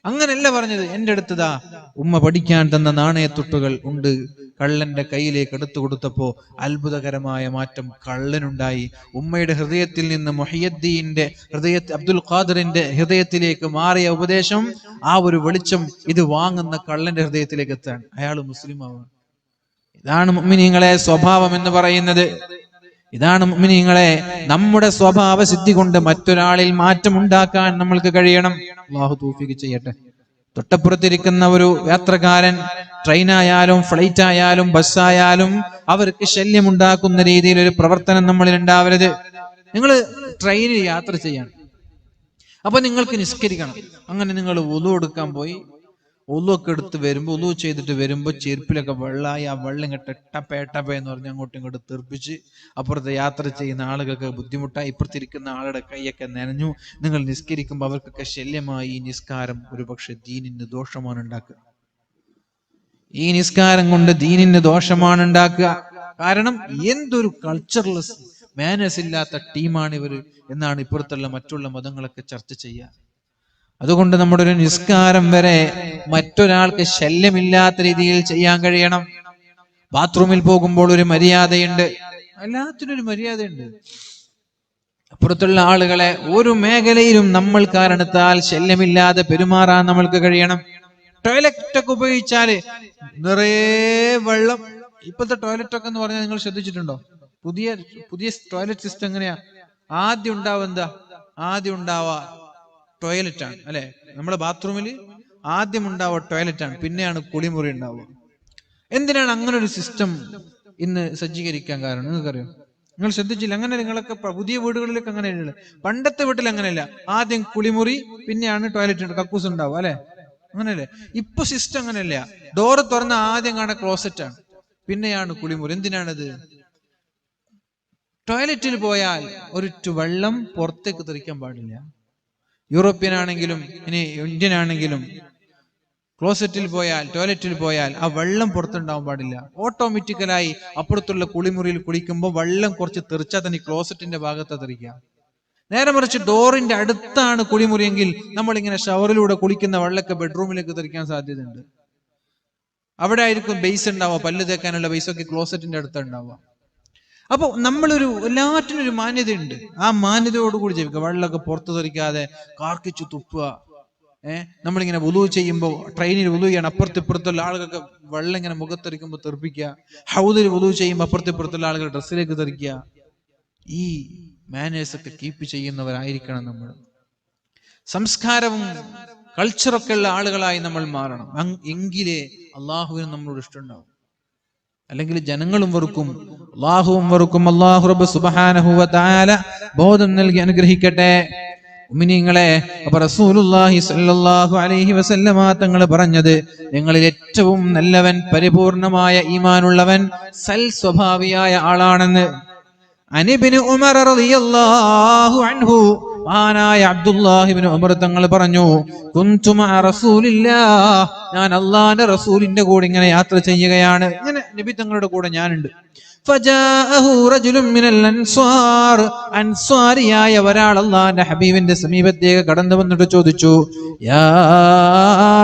അങ്ങനല്ല പറഞ്ഞത്. എന്റെ അടുത്തതാ ഉമ്മ പഠിക്കാൻ തന്ന നാണയത്തുട്ടുകൾ ഉണ്ട്. കള്ളന്റെ കയ്യിലേക്ക് എടുത്തു കൊടുത്തപ്പോ അത്ഭുതകരമായ മാറ്റം കള്ളനുണ്ടായി. ഉമ്മയുടെ ഹൃദയത്തിൽ നിന്ന് മുഹയ്യദ്ദീന്റെ അബ്ദുൽ ഖാദിറിന്റെ ഹൃദയത്തിലേക്ക് മാറിയ ഉപദേശം, ആ ഒരു വെളിച്ചം ഇത് വാങ്ങുന്ന കള്ളന്റെ ഹൃദയത്തിലേക്ക് എത്താൻ അയാൾ മുസ്ലിം ആവാൻ. ഇതാണ് മുഅ്മിനീങ്ങളെ സ്വഭാവം എന്ന് പറയുന്നത്. ഇതാണ് മുഅ്മിനീങ്ങളെ, നമ്മുടെ സ്വഭാവ സിദ്ധി കൊണ്ട് മറ്റൊരാളിൽ മാറ്റം ഉണ്ടാക്കാൻ നമ്മൾക്ക് കഴിയണം. അല്ലാഹു തൗഫീഖ് ചെയ്യട്ടെ. തൊട്ടപ്പുറത്തിരിക്കുന്ന ഒരു യാത്രക്കാരൻ, ട്രെയിനായാലും ഫ്ലൈറ്റ് ആയാലും ബസ്സായാലും അവർക്ക് ശല്യമുണ്ടാക്കുന്ന രീതിയിൽ ഒരു പ്രവർത്തനം നമ്മളിൽ ഉണ്ടാവരുത്. നിങ്ങൾ ട്രെയിനിൽ യാത്ര ചെയ്യണം, അപ്പൊ നിങ്ങൾക്ക് നിസ്കരിക്കണം. അങ്ങനെ നിങ്ങൾ വുളു എടുക്കാൻ പോയി, ഒലുവൊക്കെ എടുത്ത് വരുമ്പോ, ഒലു ചെയ്തിട്ട് വരുമ്പോ ചെരുപ്പിലൊക്കെ വെള്ളമായി. ആ വെള്ളം ഇങ്ങോട്ട് എട്ടപ്പ എന്ന് പറഞ്ഞ് അങ്ങോട്ടും ഇങ്ങോട്ട് തെറിപ്പിച്ച് അപ്പുറത്തെ യാത്ര ചെയ്യുന്ന ആളുകൾക്ക് ബുദ്ധിമുട്ടായി. ഇപ്പുറത്തിരിക്കുന്ന ആളുടെ കൈയൊക്കെ നനഞ്ഞു. നിങ്ങൾ നിസ്കരിക്കുമ്പോൾ അവർക്കൊക്കെ ശല്യമായി. ഈ നിസ്കാരം ഒരുപക്ഷെ ദീനിന് ദോഷമാണ് ഉണ്ടാക്കുക. ഈ നിസ്കാരം കൊണ്ട് ദീനിന് ദോഷമാണ് ഉണ്ടാക്കുക. കാരണം എന്തൊരു കൾച്ചറലെസ് മാനേഴ്സ് ഇല്ലാത്ത ടീമാണ് ഇവര് എന്നാണ് ഇപ്പുറത്തുള്ള മറ്റുള്ള മതങ്ങളൊക്കെ ചർച്ച ചെയ്യുക. അതുകൊണ്ട് നമ്മുടെ ഒരു നിസ്കാരം വരെ മറ്റൊരാൾക്ക് ശല്യമില്ലാത്ത രീതിയിൽ ചെയ്യാൻ കഴിയണം. ബാത്റൂമിൽ പോകുമ്പോൾ ഒരു മര്യാദയുണ്ട്, എല്ലാത്തിനും ഒരു മര്യാദയുണ്ട്. അപ്പുറത്തുള്ള ആളുകളെ ഒരു മേഖലയിലും നമ്മൾ കാരണത്താൽ ശല്യമില്ലാതെ പെരുമാറാൻ നമ്മൾക്ക് കഴിയണം. ടോയ്ലറ്റ് ഒക്കെ ഉപയോഗിച്ചാല് നിറയെ വെള്ളം. ഇപ്പോഴത്തെ ടോയ്ലറ്റ് ഒക്കെ എന്ന് പറഞ്ഞാൽ നിങ്ങൾ ശ്രദ്ധിച്ചിട്ടുണ്ടോ? പുതിയ ടോയ്ലറ്റ് സിസ്റ്റം എങ്ങനെയാ? ആദ്യം ഉണ്ടാവുക ടോയ്ലറ്റ് ആണ് അല്ലെ? നമ്മുടെ ബാത്റൂമിൽ ആദ്യം ഉണ്ടാവുക ടോയ്ലറ്റ് ആണ്, പിന്നെയാണ് കുളിമുറി ഉണ്ടാവുക. എന്തിനാണ് അങ്ങനെ ഒരു സിസ്റ്റം ഇന്ന് സജ്ജീകരിക്കാൻ കാരണം നിങ്ങൾക്കറിയോ? നിങ്ങൾ ശ്രദ്ധിച്ചില്ല? അങ്ങനെ നിങ്ങളൊക്കെ പുതിയ വീടുകളിലൊക്കെ അങ്ങനെയല്ല. പണ്ടത്തെ വീട്ടിൽ അങ്ങനെയല്ല, ആദ്യം കുളിമുറി പിന്നെയാണ് ടോയ്ലറ്റ് കക്കൂസ് ഉണ്ടാവും അല്ലെ? അങ്ങനെയല്ലേ? ഇപ്പൊ സിസ്റ്റം അങ്ങനെയല്ല. ഡോറ് തുറന്ന ആദ്യം കാണാൻ ക്ലോസറ്റ് ആണ്, പിന്നെയാണ് കുളിമുറി. എന്തിനാണത്? ടോയ്ലറ്റിൽ പോയാൽ ഒരു വെള്ളം പുറത്തേക്ക് തെറിക്കാൻ പാടില്ല. യൂറോപ്യൻ ആണെങ്കിലും ഇനി ഇന്ത്യൻ ആണെങ്കിലും ക്ലോസറ്റിൽ പോയാൽ, ടോയ്ലറ്റിൽ പോയാൽ ആ വെള്ളം പുറത്തുണ്ടാവാൻ പാടില്ല. ഓട്ടോമാറ്റിക്കലായി അപ്പുറത്തുള്ള കുളിമുറിയിൽ കുളിക്കുമ്പോൾ വെള്ളം കുറച്ച് തെറിച്ചാൽ തന്നെ ക്ലോസറ്റിന്റെ ഭാഗത്ത് തെറിക്കാം. നേരെ മറിച്ച് ഡോറിന്റെ അടുത്താണ് കുളിമുറിയെങ്കിൽ നമ്മളിങ്ങനെ ഷവറിലൂടെ കുളിക്കുന്ന വെള്ളമൊക്കെ ബെഡ്റൂമിലേക്ക് തെറിക്കാൻ സാധ്യതയുണ്ട്. അവിടെ ആയിരിക്കും ബേസ് ഉണ്ടാവുക, പല്ല് തേക്കാനുള്ള ബേസൊക്കെ ക്ലോസറ്റിന്റെ അടുത്ത് ഉണ്ടാവുക. അപ്പൊ എല്ലാറ്റിനും ഒരു മാന്യതയുണ്ട്. ആ മാന്യതയോടുകൂടി ജീവിക്കുക. വെള്ളമൊക്കെ പുറത്തു തെറിക്കാതെ കാർക്കിച്ചു തുപ്പുക. നമ്മളിങ്ങനെ വുളു ചെയ്യുമ്പോൾ, ട്രെയിനിൽ വുളു ചെയ്യണം, അപ്പുറത്തിപ്പുറത്തുള്ള ആളുകൾക്ക് വെള്ളം ഇങ്ങനെ മുഖത്തെറിക്കുമ്പോൾ തെറിപ്പിക്കുക. ഹൗദിൽ വുളു ചെയ്യുമ്പോൾ അപ്പുറത്തിപ്പുറത്തുള്ള ആളുകൾ ഡ്രസ്സിലേക്ക് തെറിക്കുക. ഈ മാനേഴ്സ് ഒക്കെ കീപ്പ് ചെയ്യുന്നവരായിരിക്കണം നമ്മൾ. സംസ്കാരവും കൾച്ചറൊക്കെ ഉള്ള ആളുകളായി നമ്മൾ മാറണം. എങ്കിലേ അള്ളാഹുവിന് നമ്മളോട് ഇഷ്ടമുണ്ടാവും. അല്ലെങ്കിൽ ജനങ്ങളും വെറുക്കും, അള്ളാഹുവും വെറുക്കും. അള്ളാഹു റബ്ബ് സുബ്ഹാനഹു വ തആല ബോധം നൽകി അനുഗ്രഹിക്കട്ടെ. മുഅ്മിനീങ്ങളെ, അപ്പോൾ റസൂലുള്ളാഹി സ്വല്ലല്ലാഹു അലൈഹി വസല്ലമ തങ്ങൾ പറഞ്ഞത്, നിങ്ങളിൽ ഏറ്റവും നല്ലവൻ, പരിപൂർണമായ ഈമാനുള്ളവൻ, സൽ സ്വഭാവിയായ ആളാണെന്ന്. അനിബ്നു ഉമർ റളിയല്ലാഹു അൻഹു, മഹാനായ അബ്ദുല്ലാഹി ഇബ്നു ഉമർ തങ്ങൾ പറഞ്ഞു, കുന്തു മഅ റസൂലില്ലാഹ്, ഞാൻ അല്ലാഹുവിന്റെ റസൂലിന്റെ കൂടെ ഇങ്ങനെ യാത്ര ചെയ്യുകയാണ്. ഇങ്ങനെ നബി തങ്ങളുടെ കൂടെ ഞാനുണ്ട്. ഫജാഅഹു റജുലുൻ മിനൽ അൻസ്വാർ, അൻസ്വാരിയായ ഒരാൾ അല്ലാഹുവിന്റെ ഹബീബിന്റെ സമീപത്തേക്ക് കടന്നു വന്നിട്ട് ചോദിച്ചു, യാ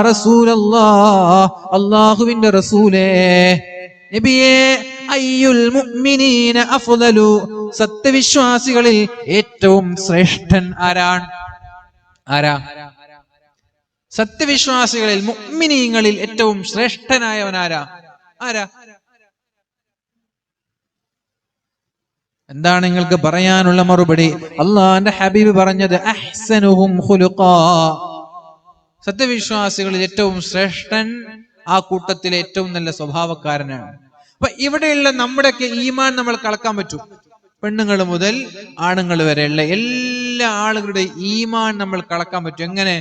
റസൂലല്ലാഹ്, അല്ലാഹുവിന്റെ റസൂലേ, നബിയേ, അയ്യുൽ മുഅ്മിനീന അഫ്ളലു, സത്യവിശ്വാസികളിൽ ഏറ്റവും ശ്രേഷ്ഠൻ ആരാണ്? സത്യവിശ്വാസികളിൽ, മുഅ്മിനീങ്ങളിൽ ഏറ്റവും ശ്രേഷ്ഠനായവൻ ആരാ? എന്താണ് നിങ്ങൾക്ക് പറയാനുള്ള മറുപടി? അല്ലാഹുവിന്റെ ഹബീബ് പറഞ്ഞത്, അഹ്സനുഹും ഖുലുഖാ, സത്യവിശ്വാസികളിൽ ഏറ്റവും ശ്രേഷ്ഠൻ ആ കൂട്ടത്തിലെ ഏറ്റവും നല്ല സ്വഭാവക്കാരനാണ്. അപ്പൊ ഇവിടെയുള്ള നമ്മുടെയൊക്കെ ഈമാൻ നമ്മൾ കളക്കാൻ പറ്റും. പെണ്ണുങ്ങൾ മുതൽ ആണുങ്ങൾ വരെയുള്ള എല്ലാ ആളുകളുടെ ഈമാൻ നമ്മൾ കളക്കാൻ പറ്റും. എങ്ങനെ?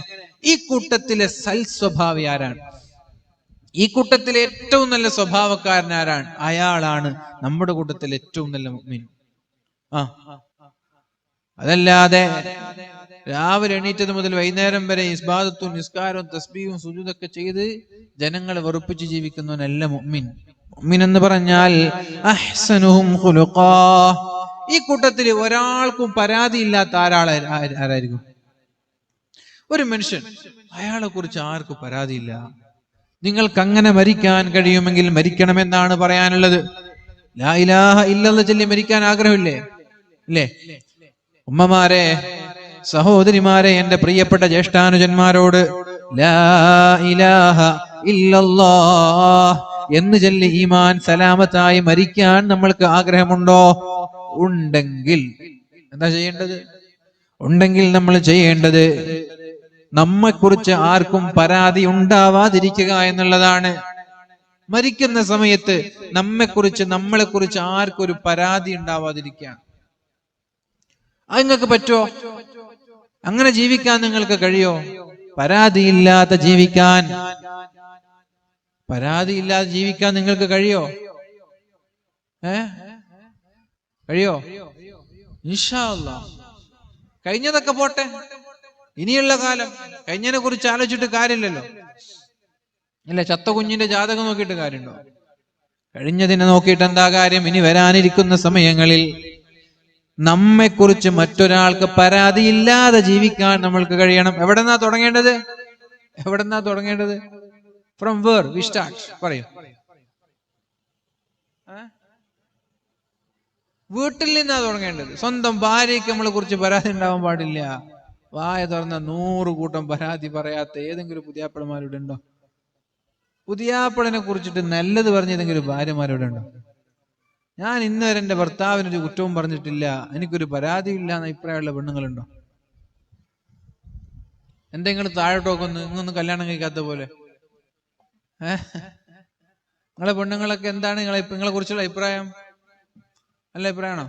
ഈ കൂട്ടത്തിലെ സൽസ്വഭാവി ആരാണ്? ഈ കൂട്ടത്തിലെ ഏറ്റവും നല്ല സ്വഭാവക്കാരൻ ആരാണ്? അയാളാണ് നമ്മുടെ കൂട്ടത്തിലെ ഏറ്റവും നല്ല മുഅ്മിൻ. അതല്ലാതെ രാവിലെ എണീറ്റത് മുതൽ വൈകുന്നേരം വരെ ഇസ്ബാദത്തും നിസ്കാരവും തസ്ബീഹും സുജൂദൊക്കെ ചെയ്ത് ജനങ്ങളെ വെറുപ്പിച്ച് ജീവിക്കുന്നവനല്ല മുഅ്മിൻ. മുഅ്മിൻ എന്ന് പറഞ്ഞാൽ അഹ്സനുഹും ഖുലുഖാ. ഈ കൂട്ടത്തിൽ ഒരാൾക്കും പരാതിയില്ലാത്ത ആരായിരിക്കും? ഒരു മനുഷ്യൻ, അയാളെ കുറിച്ച് ആർക്കും പരാതിയില്ല. നിങ്ങൾക്ക് അങ്ങനെ മരിക്കാൻ കഴിയുമെങ്കിൽ മരിക്കണമെന്നാണ് പറയാനുള്ളത്. ലാ ഇലാഹ ഇല്ലല്ലാഹ് ചൊല്ലി മരിക്കാൻ ആഗ്രഹമില്ലേ? ഇല്ലേ? ഉമ്മമാരെ, സഹോദരിമാരെ, എന്റെ പ്രിയപ്പെട്ട ജ്യേഷ്ഠാനുജന്മാരോട്, ലാ ഇലാഹ ഇല്ലല്ലാഹ് എന്ന് ചൊല്ലി ഈമാൻ സലാമത്തായി മരിക്കാൻ നമ്മൾക്ക് ആഗ്രഹമുണ്ടോ? ഉണ്ടെങ്കിൽ എന്താ ചെയ്യേണ്ടത്? നമ്മൾ ചെയ്യേണ്ടത് നമ്മെക്കുറിച്ച് ആർക്കും പരാതി ഉണ്ടാവാതിരിക്കുക എന്നുള്ളതാണ്. മരിക്കുന്ന സമയത്ത് നമ്മളെക്കുറിച്ച് ആർക്കും ഒരു പരാതി ഉണ്ടാവാതിരിക്കുക. അത് നിങ്ങൾക്ക് പറ്റുമോ? അങ്ങനെ ജീവിക്കാൻ നിങ്ങൾക്ക് കഴിയോ? പരാതിയില്ലാതെ ജീവിക്കാൻ നിങ്ങൾക്ക് കഴിയോ? കഴിയോ? ഇൻഷാ അല്ലാഹ്. കഴിഞ്ഞതൊക്കെ പോട്ടെ, ഇനിയുള്ള കാലം കഴിഞ്ഞതിനെ കുറിച്ച് ആലോചിച്ചിട്ട് കാര്യമില്ലല്ലോ. അല്ലെ? ചത്ത കുഞ്ഞിന്റെ ജാതകം നോക്കിയിട്ട് കാര്യമുണ്ടോ? കഴിഞ്ഞതിനെ നോക്കിയിട്ട് എന്താ കാര്യം? ഇനി വരാനിരിക്കുന്ന സമയങ്ങളിൽ നമ്മെക്കുറിച്ച് മറ്റൊരാൾക്ക് പരാതിയില്ലാതെ ജീവിക്കാൻ നമ്മൾക്ക് കഴിയണം. എവിടെന്നാ തുടങ്ങേണ്ടത്? From where we start? പറയൂ. വീട്ടിൽ നിന്നാ തുടങ്ങേണ്ടത്. സ്വന്തം ഭാര്യയ്ക്ക് നമ്മളെ കുറിച്ച് പരാതി ഉണ്ടാവാൻ പാടില്ല. വായ തുറന്ന 100 കൂട്ടം പരാതി പറയാത്ത ഏതെങ്കിലും പുതിയാപ്പിളമാരുടെ ഉണ്ടോ? പുതിയാപ്പിളനെ കുറിച്ചിട്ട് നല്ലത് പറഞ്ഞ ഏതെങ്കിലും ഭാര്യമാരുടെ ഉണ്ടോ? ഞാൻ ഇന്ന് വരെ എന്റെ ഭർത്താവിനൊരു കുറ്റവും പറഞ്ഞിട്ടില്ല, എനിക്കൊരു പരാതിയില്ല എന്ന അഭിപ്രായമുള്ള പെണ്ണുങ്ങളുണ്ടോ? എന്തെങ്കിലും താഴോട്ടോക്കൊന്ന് ഇങ്ങൊന്നും കല്യാണം കഴിക്കാത്ത പോലെ. നിങ്ങളെ പെണ്ണുങ്ങളൊക്കെ എന്താണ് നിങ്ങളെ കുറിച്ചുള്ള അഭിപ്രായം? നല്ല അഭിപ്രായമാണോ?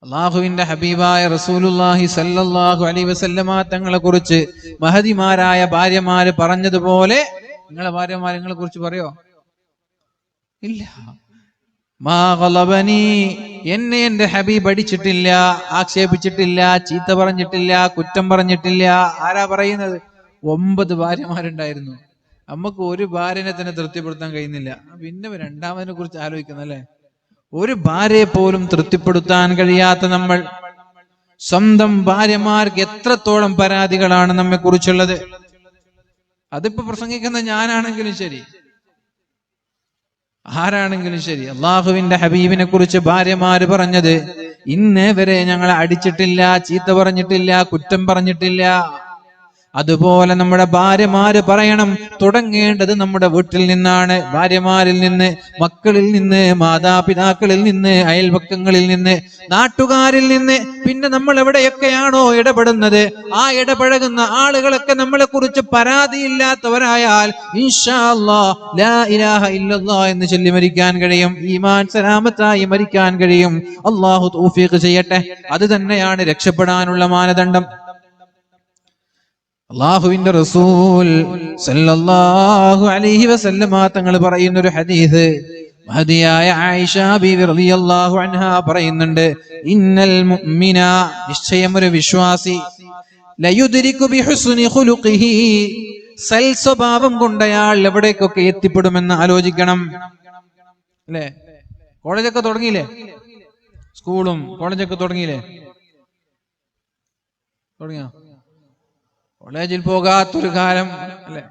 അള്ളാഹുവിന്റെ ഹബീബായ റസൂലുള്ളാഹി സല്ലല്ലാഹു അലൈഹി വസല്ലമ തങ്ങളെ കുറിച്ച് മഹദിമാരായ ഭാര്യമാര് പറഞ്ഞതുപോലെ നിങ്ങളെ ഭാര്യമാര് നിങ്ങളെ കുറിച്ച് പറയോ? ഇല്ല. മാ ഗളബനി, എന്നെ എന്റെ ഹബീബ് അടിച്ചിട്ടില്ല, ആക്ഷേപിച്ചിട്ടില്ല, ചീത്ത പറഞ്ഞിട്ടില്ല, കുറ്റം പറഞ്ഞിട്ടില്ല. ആരാ പറയുന്നത്? 9 ഭാര്യമാരുണ്ടായിരുന്നു. നമുക്ക് ഒരു ഭാര്യനെ തന്നെ തൃപ്തിപ്പെടുത്താൻ കഴിയുന്നില്ല, പിന്നെ രണ്ടാമതിനെ കുറിച്ച് ആലോചിക്കുന്നല്ലേ? ഒരു ഭാര്യയെ പോലും തൃപ്തിപ്പെടുത്താൻ കഴിയാത്ത നമ്മൾ സ്വന്തം ഭാര്യമാർക്ക് എത്രത്തോളം പരാതികളാണ് നമ്മെ കുറിച്ചുള്ളത്. അതിപ്പോ പ്രസംഗിക്കുന്ന ഞാനാണെങ്കിലും ശരി, ആരാണെങ്കിലും ശരി, അള്ളാഹുവിന്റെ ഹബീബിനെ കുറിച്ച് ഭാര്യമാര് പറഞ്ഞത്, ഇന്നേ വരെ ഞങ്ങളെ അടിച്ചിട്ടില്ല, ചീത്ത പറഞ്ഞിട്ടില്ല, കുറ്റം പറഞ്ഞിട്ടില്ല. അതുപോലെ നമ്മുടെ ഭാര്യമാര് പറയണം. തുടങ്ങേണ്ടത് നമ്മുടെ വീട്ടിൽ നിന്നാണ്. ഭാര്യമാരിൽ നിന്ന്, മക്കളിൽ നിന്ന്, മാതാപിതാക്കളിൽ നിന്ന്, അയൽപക്കങ്ങളിൽ നിന്ന്, നാട്ടുകാരിൽ നിന്ന്. പിന്നെ നമ്മൾ എവിടെയൊക്കെയാണോ ഇടപെടുന്നത്, ആ ഇടപഴകുന്ന ആളുകളൊക്കെ നമ്മളെ കുറിച്ച് പരാതിയില്ലാത്തവരായാൽ ഇൻഷാ അല്ലാഹ് ലാ ഇലാഹ ഇല്ലല്ലാഹ് എന്ന് ചൊല്ലി മരിക്കാൻ കഴിയും. ഈമാൻ സലാമത്തായി മരിക്കാൻ കഴിയും. അല്ലാഹു തൗഫീഖ് ചെയ്യട്ടെ. അത് തന്നെയാണ് രക്ഷപ്പെടാനുള്ള മാനദണ്ഡം. അള്ളാഹുവിന്റെ റസൂൽ സല്ലല്ലാഹു അലൈഹി വസല്ലമ തങ്ങൾ പറയുന്ന ഒരു ഹദീസ്, മഹദിയായ ആയിഷ ബീവി റളിയല്ലാഹു അൻഹാ പറയുന്നുണ്ട്, ഇന്നൽ മുഅ്മിന, നിശ്ചയം ഒരു വിശ്വാസി, ലയുദ്രികു ബിഹുസ്നി ഖുലുഖിഹി, സൽ സ്വഭാവം കൊണ്ട് അയാൾ എവിടേക്കൊക്കെ എത്തിപ്പെടുമെന്ന് ആലോചിക്കണം. അല്ലേ? കോളേജൊക്കെ തുടങ്ങിയില്ലേ? സ്കൂളും കോളേജൊക്കെ തുടങ്ങിയില്ലേ? തുടങ്ങിയോ? കോളേജിൽ പോകാത്തൊരു കാലം അല്ലെ?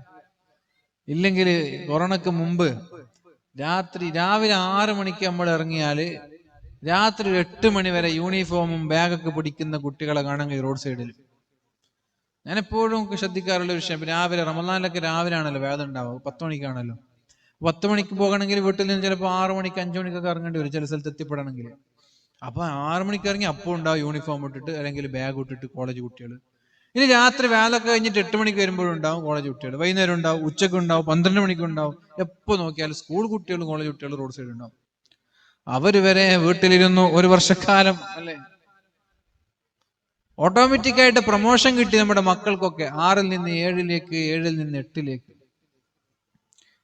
ഇല്ലെങ്കിൽ കൊറോണക്ക് മുമ്പ് രാവിലെ 6 മണിക്ക് നമ്മൾ ഇറങ്ങിയാല് രാത്രി 8 മണി വരെ യൂണിഫോമും ബാഗൊക്കെ പിടിക്കുന്ന കുട്ടികളെ കാണാൻ റോഡ് സൈഡിൽ. ഞാൻ എപ്പോഴും ശ്രദ്ധിക്കാറുള്ള വിഷയം, രാവിലെ റമദാനിലൊക്കെ രാവിലെ ആണല്ലോ വേദന ഉണ്ടാവുക, 10 മണിക്കാണല്ലോ. 10 മണിക്ക് പോകണമെങ്കിൽ വീട്ടിൽ നിന്ന് ചിലപ്പോൾ 6 മണിക്ക് 5 മണിക്കൊക്കെ ഇറങ്ങേണ്ടി വരും ചില സ്ഥലത്ത് എത്തിപ്പെടണമെങ്കിൽ. അപ്പൊ 6 മണിക്ക് ഇറങ്ങി അപ്പോൾ ഉണ്ടാവും യൂണിഫോം ഇട്ടിട്ട് അല്ലെങ്കിൽ ബാഗ് ഇട്ടിട്ട് കോളേജ് കുട്ടികൾ. ഇനി രാത്രി വേലൊക്കെ കഴിഞ്ഞിട്ട് 8 മണിക്ക് വരുമ്പോഴും ഉണ്ടാവും കോളേജ് കുട്ടികൾ, വൈകുന്നേരം ഉണ്ടാവും, ഉച്ചക്ക് ഉണ്ടാവും, 12 മണിക്ക് ഉണ്ടാവും. എപ്പോ നോക്കിയാലും സ്കൂൾ കുട്ടികളും കോളേജ് കുട്ടികളും റോഡ് സൈഡ് ഉണ്ടാവും. അവര് വരെ വീട്ടിലിരുന്നു 1 വർഷക്കാലം അല്ലെ? ഓട്ടോമാറ്റിക്കായിട്ട് പ്രൊമോഷൻ കിട്ടി നമ്മുടെ മക്കൾക്കൊക്കെ. 6-ൽ നിന്ന് 7-ലേക്ക്, 7-ൽ നിന്ന് 8-ലേക്ക്.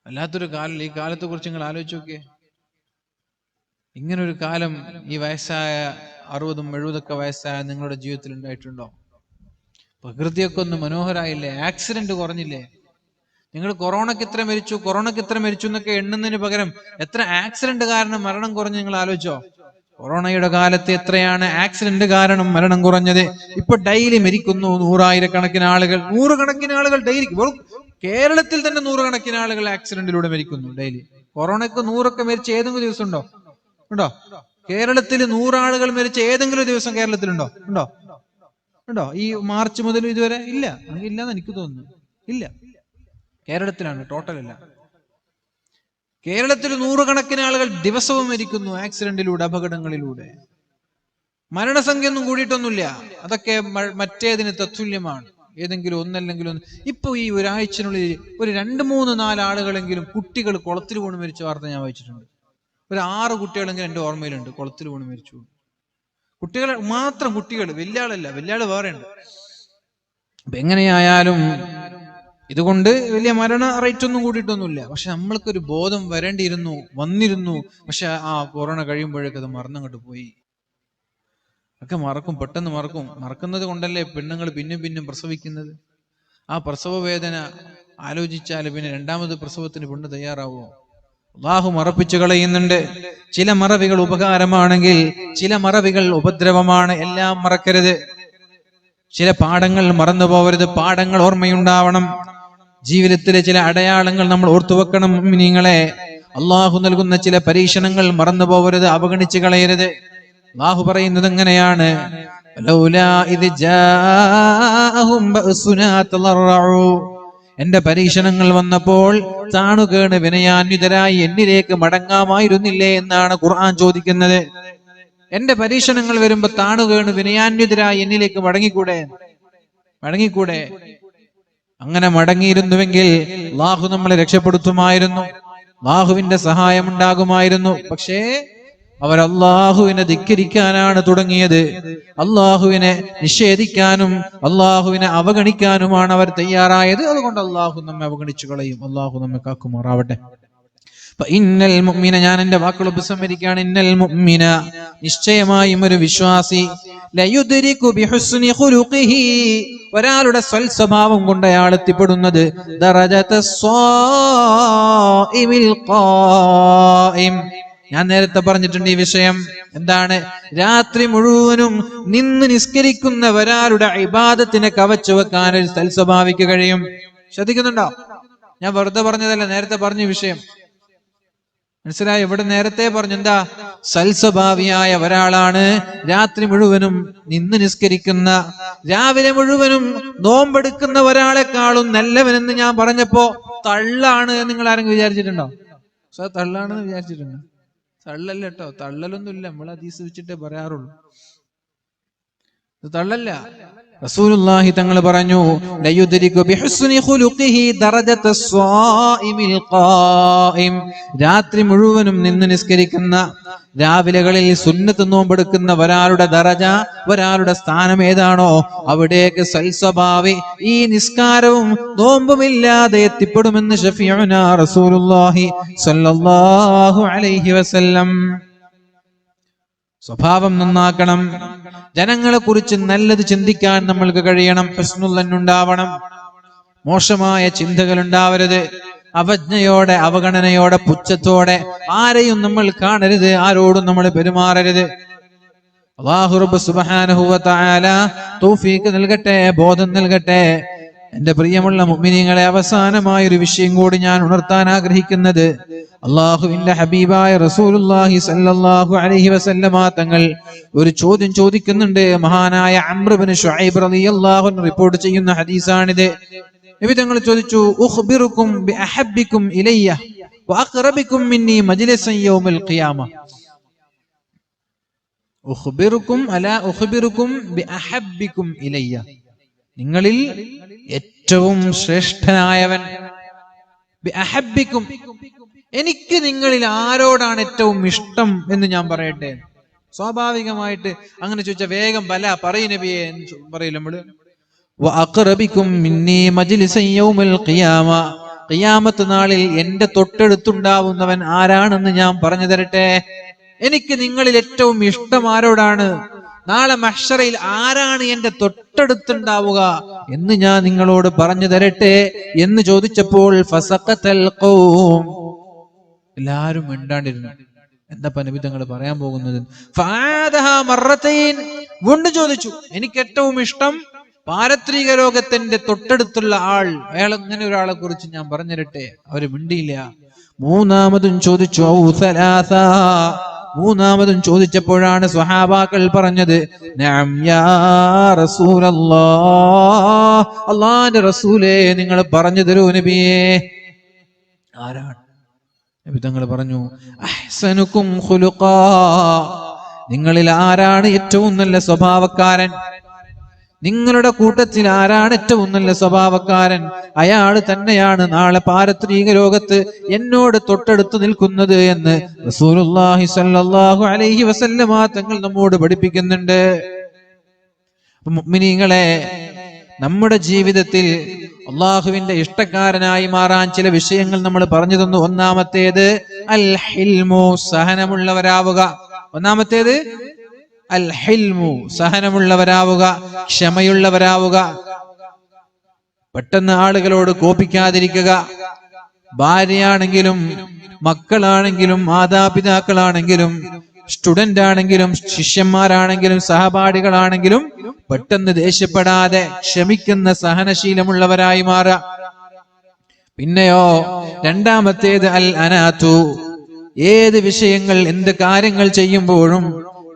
വല്ലാത്തൊരു കാലം. ഈ കാലത്തെ കുറിച്ച് നിങ്ങൾ ആലോചിച്ച് നോക്കിയേ. ഇങ്ങനൊരു കാലം ഈ വയസ്സായ 60-ഉം 70-ഒക്കെ വയസ്സായ നിങ്ങളുടെ ജീവിതത്തിൽ ഉണ്ടായിട്ടുണ്ടോ? പ്രകൃതിയൊക്കെ ഒന്ന് മനോഹരായില്ലേ? ആക്സിഡന്റ് കുറഞ്ഞില്ലേ? നിങ്ങൾ കൊറോണക്ക് ഇത്ര മരിച്ചു എന്നൊക്കെ എണ്ണുന്നതിന് പകരം എത്ര ആക്സിഡന്റ് കാരണം മരണം കുറഞ്ഞ് നിങ്ങൾ ആലോചിച്ചോ? കൊറോണയുടെ കാലത്ത് എത്രയാണ് ആക്സിഡന്റ് കാരണം മരണം കുറഞ്ഞത്? ഇപ്പൊ ഡെയിലി മരിക്കുന്നു 100,000 ആളുകൾ, 100 ആളുകൾ ഡെയിലി. കേരളത്തിൽ തന്നെ 100 ആളുകൾ ആക്സിഡന്റിലൂടെ മരിക്കുന്നു ഡെയിലി. കൊറോണക്ക് 100 മരിച്ച ഏതെങ്കിലും ദിവസം ഉണ്ടോ? കേരളത്തിൽ 100 ആളുകൾ മരിച്ച ഏതെങ്കിലും ദിവസം കേരളത്തിലുണ്ടോ? ഉണ്ടോ ഈ മാർച്ച് മുതൽ ഇതുവരെ? ഇല്ല. ഇല്ലെന്ന് എനിക്ക് തോന്നുന്നു. ഇല്ല. കേരളത്തിലാണ്, ടോട്ടൽ അല്ല. കേരളത്തിൽ 100 ആളുകൾ ദിവസവും മരിക്കുന്നു ആക്സിഡന്റിലൂടെ, അപകടങ്ങളിലൂടെ. മരണസംഖ്യ ഒന്നും കൂടിയിട്ടൊന്നുമില്ല. അതൊക്കെ മറ്റേതിന് തത്തുല്യമാണ്. ഏതെങ്കിലും ഒന്നല്ലെങ്കിൽ ഒന്ന്. ഇപ്പൊ ഈ ഒരാഴ്ചനുള്ളിൽ ഒരു 2-3-4 ആളുകളെങ്കിലും കുട്ടികൾ കുളത്തിൽ വീണ് മരിച്ച വാർത്ത ഞാൻ വായിച്ചിട്ടുണ്ട്. ഒരു 6 കുട്ടികളെങ്കിലും എന്റെ ഓർമ്മയിലുണ്ട് കുളത്തിൽ വീണ് മരിച്ചു. കുട്ടികൾ മാത്രം, കുട്ടികൾ, വലിയ ആളല്ല, വലിയ ആള് വേറെ ഉണ്ട്. അപ്പൊ എങ്ങനെയായാലും ഇതുകൊണ്ട് വലിയ മരണ റേറ്റ് ഒന്നും കൂടിയിട്ടൊന്നുമില്ല. പക്ഷെ നമ്മൾക്കൊരു ബോധം വന്നിരുന്നു. പക്ഷെ ആ കൊറോണ കഴിയുമ്പോഴേക്ക് അത് മറന്നങ്ങോട്ട് പോയി. ഒക്കെ മറക്കും, പെട്ടെന്ന് മറക്കും. മറക്കുന്നത് കൊണ്ടല്ലേ പെണ്ണുങ്ങൾ പിന്നും പ്രസവിക്കുന്നത്. ആ പ്രസവ വേദന ആലോചിച്ചാൽ പിന്നെ രണ്ടാമത് പ്രസവത്തിന് പെണ്ണ് തയ്യാറാവോ? അള്ളാഹു മറപ്പിച്ചു കളയുന്നുണ്ട്. ചില മറവികൾ ഉപകാരമാണെങ്കിൽ ചില മറവികൾ ഉപദ്രവമാണ്. എല്ലാം മറക്കരുത്. ചില പാഠങ്ങൾ മറന്നു പോകരുത്. പാഠങ്ങൾ ഓർമ്മയുണ്ടാവണം. ജീവിതത്തിലെ ചില അടയാളങ്ങൾ നമ്മൾ ഓർത്തുവെക്കണം. മുഅ്മിനീങ്ങളെ, അള്ളാഹു നൽകുന്ന ചില പരീക്ഷണങ്ങൾ മറന്നു പോകരുത്, അവഗണിച്ചു കളയരുത്. അള്ളാഹു പറയുന്നത് എങ്ങനെയാണ്? എന്റെ പരീക്ഷണങ്ങൾ വന്നപ്പോൾ താണുകേണ് വിനയാന്വിതരായി എന്നിലേക്ക് മടങ്ങാമായിരുന്നില്ലേ എന്നാണ് ഖുർആൻ ചോദിക്കുന്നത്. എന്റെ പരീക്ഷണങ്ങൾ വരുമ്പോ താണുകേണ് വിനയാന്വിതരായി എന്നിലേക്ക് മടങ്ങിക്കൂടെ? അങ്ങനെ മടങ്ങിയിരുന്നുവെങ്കിൽ അല്ലാഹു നമ്മളെ രക്ഷപ്പെടുത്തുമായിരുന്നു, അല്ലാഹുവിന്റെ സഹായം ഉണ്ടാകുമായിരുന്നു. പക്ഷേ അവർ അല്ലാഹുവിനെ ധിക്കരിക്കാനാണ് തുടങ്ങിയത്. അല്ലാഹുവിനെ നിഷേധിക്കാനും അല്ലാഹുവിനെ അവഗണിക്കാനുമാണ് അവർ തയ്യാറായത്. അതുകൊണ്ട് അല്ലാഹു നമ്മെ അവഗണിച്ചു കളയും. അല്ലാഹു നമ്മെ കാക്കുമാറാവട്ടെ. ഇന്നൽ മുഅ്മിന, ഞാൻ എന്റെ വാക്കുകൾ ഉപസംഹരിക്കുകയാണ്. ഇന്നൽ മുഅ്മിന, നിശ്ചയമായും ഒരു വിശ്വാസി, ലയുദ്രികു ബിഹുസ്നി ഖുലുഖിഹി, ഒരാളുടെ സ്വൽസ്വഭാവം കൊണ്ട് അയാൾ എത്തിപ്പെടുന്നത് ദറജതസ്സായിമിൽ ഖായിം. ഞാൻ നേരത്തെ പറഞ്ഞിട്ടുണ്ട് ഈ വിഷയം. എന്താണ്? രാത്രി മുഴുവനും നിന്ന് നിസ്കരിക്കുന്ന ഒരാളുടെ ഇബാദത്തിനെ കവച്ചു വെക്കാൻ ഒരു സൽസ്വഭാവിക്ക് കഴിയും. ശ്രദ്ധിക്കുന്നുണ്ടോ? ഞാൻ വെറുതെ പറഞ്ഞതല്ല, നേരത്തെ പറഞ്ഞ വിഷയം മനസ്സിലായി? ഇവിടെ നേരത്തെ പറഞ്ഞു എന്താ? സൽസ്വഭാവിയായ ഒരാളാണ് രാത്രി മുഴുവനും നിന്ന് നിസ്കരിക്കുന്ന, രാവിലെ മുഴുവനും നോമ്പെടുക്കുന്ന ഒരാളെക്കാളും നല്ലവനെന്ന് ഞാൻ പറഞ്ഞപ്പോ തള്ളാണ് നിങ്ങൾ ആരെങ്കിലും വിചാരിച്ചിട്ടുണ്ടോ? തള്ളാണെന്ന് വിചാരിച്ചിട്ടുണ്ടോ? തള്ളല്ല കേട്ടോ, തള്ളലൊന്നുമില്ല. നമ്മൾ ഹദീസ് വെച്ചിട്ടേ പറയാറുള്ളൂ. ഇത് തള്ളല്ല. റസൂലുള്ളാഹി തങ്ങൾ പറഞ്ഞു, ലയുദ്രികു ബിഹുസ്നി ഖുലുഖിഹി ദറജതസ്സായിമിൽ ഖായിം, രാത്രി മുഴുവനും നിന്ന് നിസ്കരിക്കുന്ന, രാവിലെകളിൽ സുന്നത്ത് നോമ്പെടുക്കുന്ന ഒരാളുടെ ദറജ, ഒരാളുടെ സ്ഥാനം ഏതാണോ അവിടേക്ക് സൽസ്വഭാവി ഈ നിസ്കാരവും നോമ്പുമില്ലാതെ എത്തിപ്പെടുമെന്ന് ശഫീഉനാ റസൂലുള്ളാഹി സ്വല്ലല്ലാഹു അലൈഹി വസല്ലം. സ്വഭാവം നന്നാക്കണം. ജനങ്ങളെ കുറിച്ച് നല്ലത് ചിന്തിക്കാൻ നമ്മൾക്ക് കഴിയണം. ഹുസ്നുൽ ഉണ്ടാവണം. മോശമായ ചിന്തകൾ ഉണ്ടാവരുത്. അവജ്ഞയോടെ, അവഗണനയോടെ, പുച്ഛത്തോടെ ആരെയും നമ്മൾ കാണരുത്. ആരോടും നമ്മൾ പെരുമാറരുത്. അല്ലാഹു റബ്ബ് സുബ്ഹാനഹു വ തആല തൗഫീഖ് നൽകട്ടെ, ബോധം നൽകട്ടെ. എന്റെ പ്രിയമുള്ള മുഅ്മിനീങ്ങളെ, അവസാനമായ ഒരു വിഷയം കൂടി ഞാൻ ഉണർത്താൻ ആഗ്രഹിക്കുന്നത്, അല്ലാഹുവിന്റെ ഹബീബായ റസൂലുള്ളാഹി സ്വല്ലല്ലാഹു അലൈഹി വസല്ലമ തങ്ങൾ ഒരു ചോദ്യം ചോദിക്കുന്നുണ്ട്. മഹാനായ അംർ ഇബ്നു ശുഐബ് റളിയല്ലാഹു അൻഹു റിപ്പോർട്ട് ചെയ്യുന്ന ഹദീസാണിത്. നബി തങ്ങൾ ചോദിച്ചു, ഉഖ്ബിറുക്കും ബിഅഹബ്ബിക്കും ഇലയ്യ വഅഖറബിക്കും മിന്നി മജ്ലിസൻ യൗമൽ ഖിയാമ. ഉഖ്ബിറുക്കും ബിഅഹബ്ബിക്കും ഇലയ്യ, നിങ്ങളിൽ ഏറ്റവും ശ്രേഷ്ഠനായവൻ, ബിഅഹബ്ബിക്കും, എനിക്ക് നിങ്ങളിൽ ആരോടാണ് ഏറ്റവും ഇഷ്ടം എന്ന് ഞാൻ പറയട്ടെ. സ്വാഭാവികമായിട്ട് അങ്ങനെ ചോദിച്ചാൽ വേഗം ബല പറയ് നബിയെ എന്ന് പറയില്ല നമ്മള്. വഅഖറബിക്കും മിന്നി മജ്ലിസൻ യൗമൽ ഖിയാമ, ഖിയാമത്ത് നാളിൽ എന്റെ തൊട്ടടുത്തുണ്ടാവുന്നവൻ ആരാണെന്ന് ഞാൻ പറഞ്ഞു തരട്ടെ. എനിക്ക് നിങ്ങളിൽ ഏറ്റവും ഇഷ്ടം ആരോടാണ്, നാളെ മഹ്ശറയിൽ ആരാണ് എന്റെ തൊട്ടടുത്തുണ്ടാവുക എന്ന് ഞാൻ നിങ്ങളോട് പറഞ്ഞു തരട്ടെ എന്ന് ചോദിച്ചപ്പോൾ ഫസഖതൽ ഖൗം, എല്ലാരും മിണ്ടാണ്ടിരുന്നു. എന്താ നബി തങ്ങൾ പറയാൻ പോകുന്നത്? ഫആദഹാ മറത്തൈൻ, വീണ്ടും ചോദിച്ചു, എനിക്ക് ഏറ്റവും ഇഷ്ടം പാരത്രിക ലോകത്തിന്റെ തൊട്ടടുത്തുള്ള ആൾ, അയാൾ അങ്ങനെ ഒരാളെ കുറിച്ച് ഞാൻ പറഞ്ഞു തരട്ടെ. അവര് മിണ്ടിയില്ല. മൂന്നാമതും ചോദിച്ചു, ഔ സലാസ, മൂന്നാമതും ചോദിച്ചപ്പോഴാണ് സ്വഹാബാക്കൾ പറഞ്ഞത്, നഅം യാ റസൂലല്ലാഹ്, അല്ലാഹുവിന്റെ റസൂലേ നിങ്ങൾ പറഞ്ഞു തരൂ നബിയേ. ആരാണ്? നബി തങ്ങൾ പറഞ്ഞു, അഹ്സനുക്കും ഖുലുഖാ, നിങ്ങളിൽ ആരാണ് ഏറ്റവും നല്ല സ്വഭാവക്കാരൻ, നിങ്ങളുടെ കൂട്ടത്തിൽ ആരാണ് ഏറ്റവും നല്ല സ്വഭാവക്കാരൻ, അയാൾ തന്നെയാണ് നാളെ പാരത്രിക ലോകത്ത് എന്നോട് തൊട്ടടുത്ത് നിൽക്കുന്നത് എന്ന് റസൂലുള്ളാഹി സ്വല്ലല്ലാഹു അലൈഹി വസല്ലമ തങ്ങൾ നമ്മോട് പഠിപ്പിക്കുന്നുണ്ട്. മുഅ്മിനീങ്ങളെ, നമ്മുടെ ജീവിതത്തിൽ അള്ളാഹുവിന്റെ ഇഷ്ടക്കാരനായി മാറാൻ ചില വിഷയങ്ങൾ നമ്മൾ പറഞ്ഞു തന്നു. ഒന്നാമത്തേത് അൽ ഹിൽമു, സഹനമുള്ളവരാവുക. ഒന്നാമത്തേത് അൽ ഹിൽമു, സഹനമുള്ളവരാവുക, ക്ഷമയുള്ളവരാവുക. പെട്ടെന്ന് ആളുകളോട് കോപിക്കാതിരിക്കുക. ഭാര്യയാണെങ്കിലും മക്കളാണെങ്കിലും മാതാപിതാക്കളാണെങ്കിലും സ്റ്റുഡന്റ് ആണെങ്കിലും ശിഷ്യന്മാരാണെങ്കിലും സഹപാഠികളാണെങ്കിലും പെട്ടെന്ന് ദേഷ്യപ്പെടാതെ ക്ഷമിക്കുന്ന സഹനശീലമുള്ളവരായി മാറുക. പിന്നെയോ രണ്ടാമത്തേത് അൽ അനാതു, ഏത് വിഷയങ്ങൾ എന്ത് കാര്യങ്ങൾ ചെയ്യുമ്പോഴും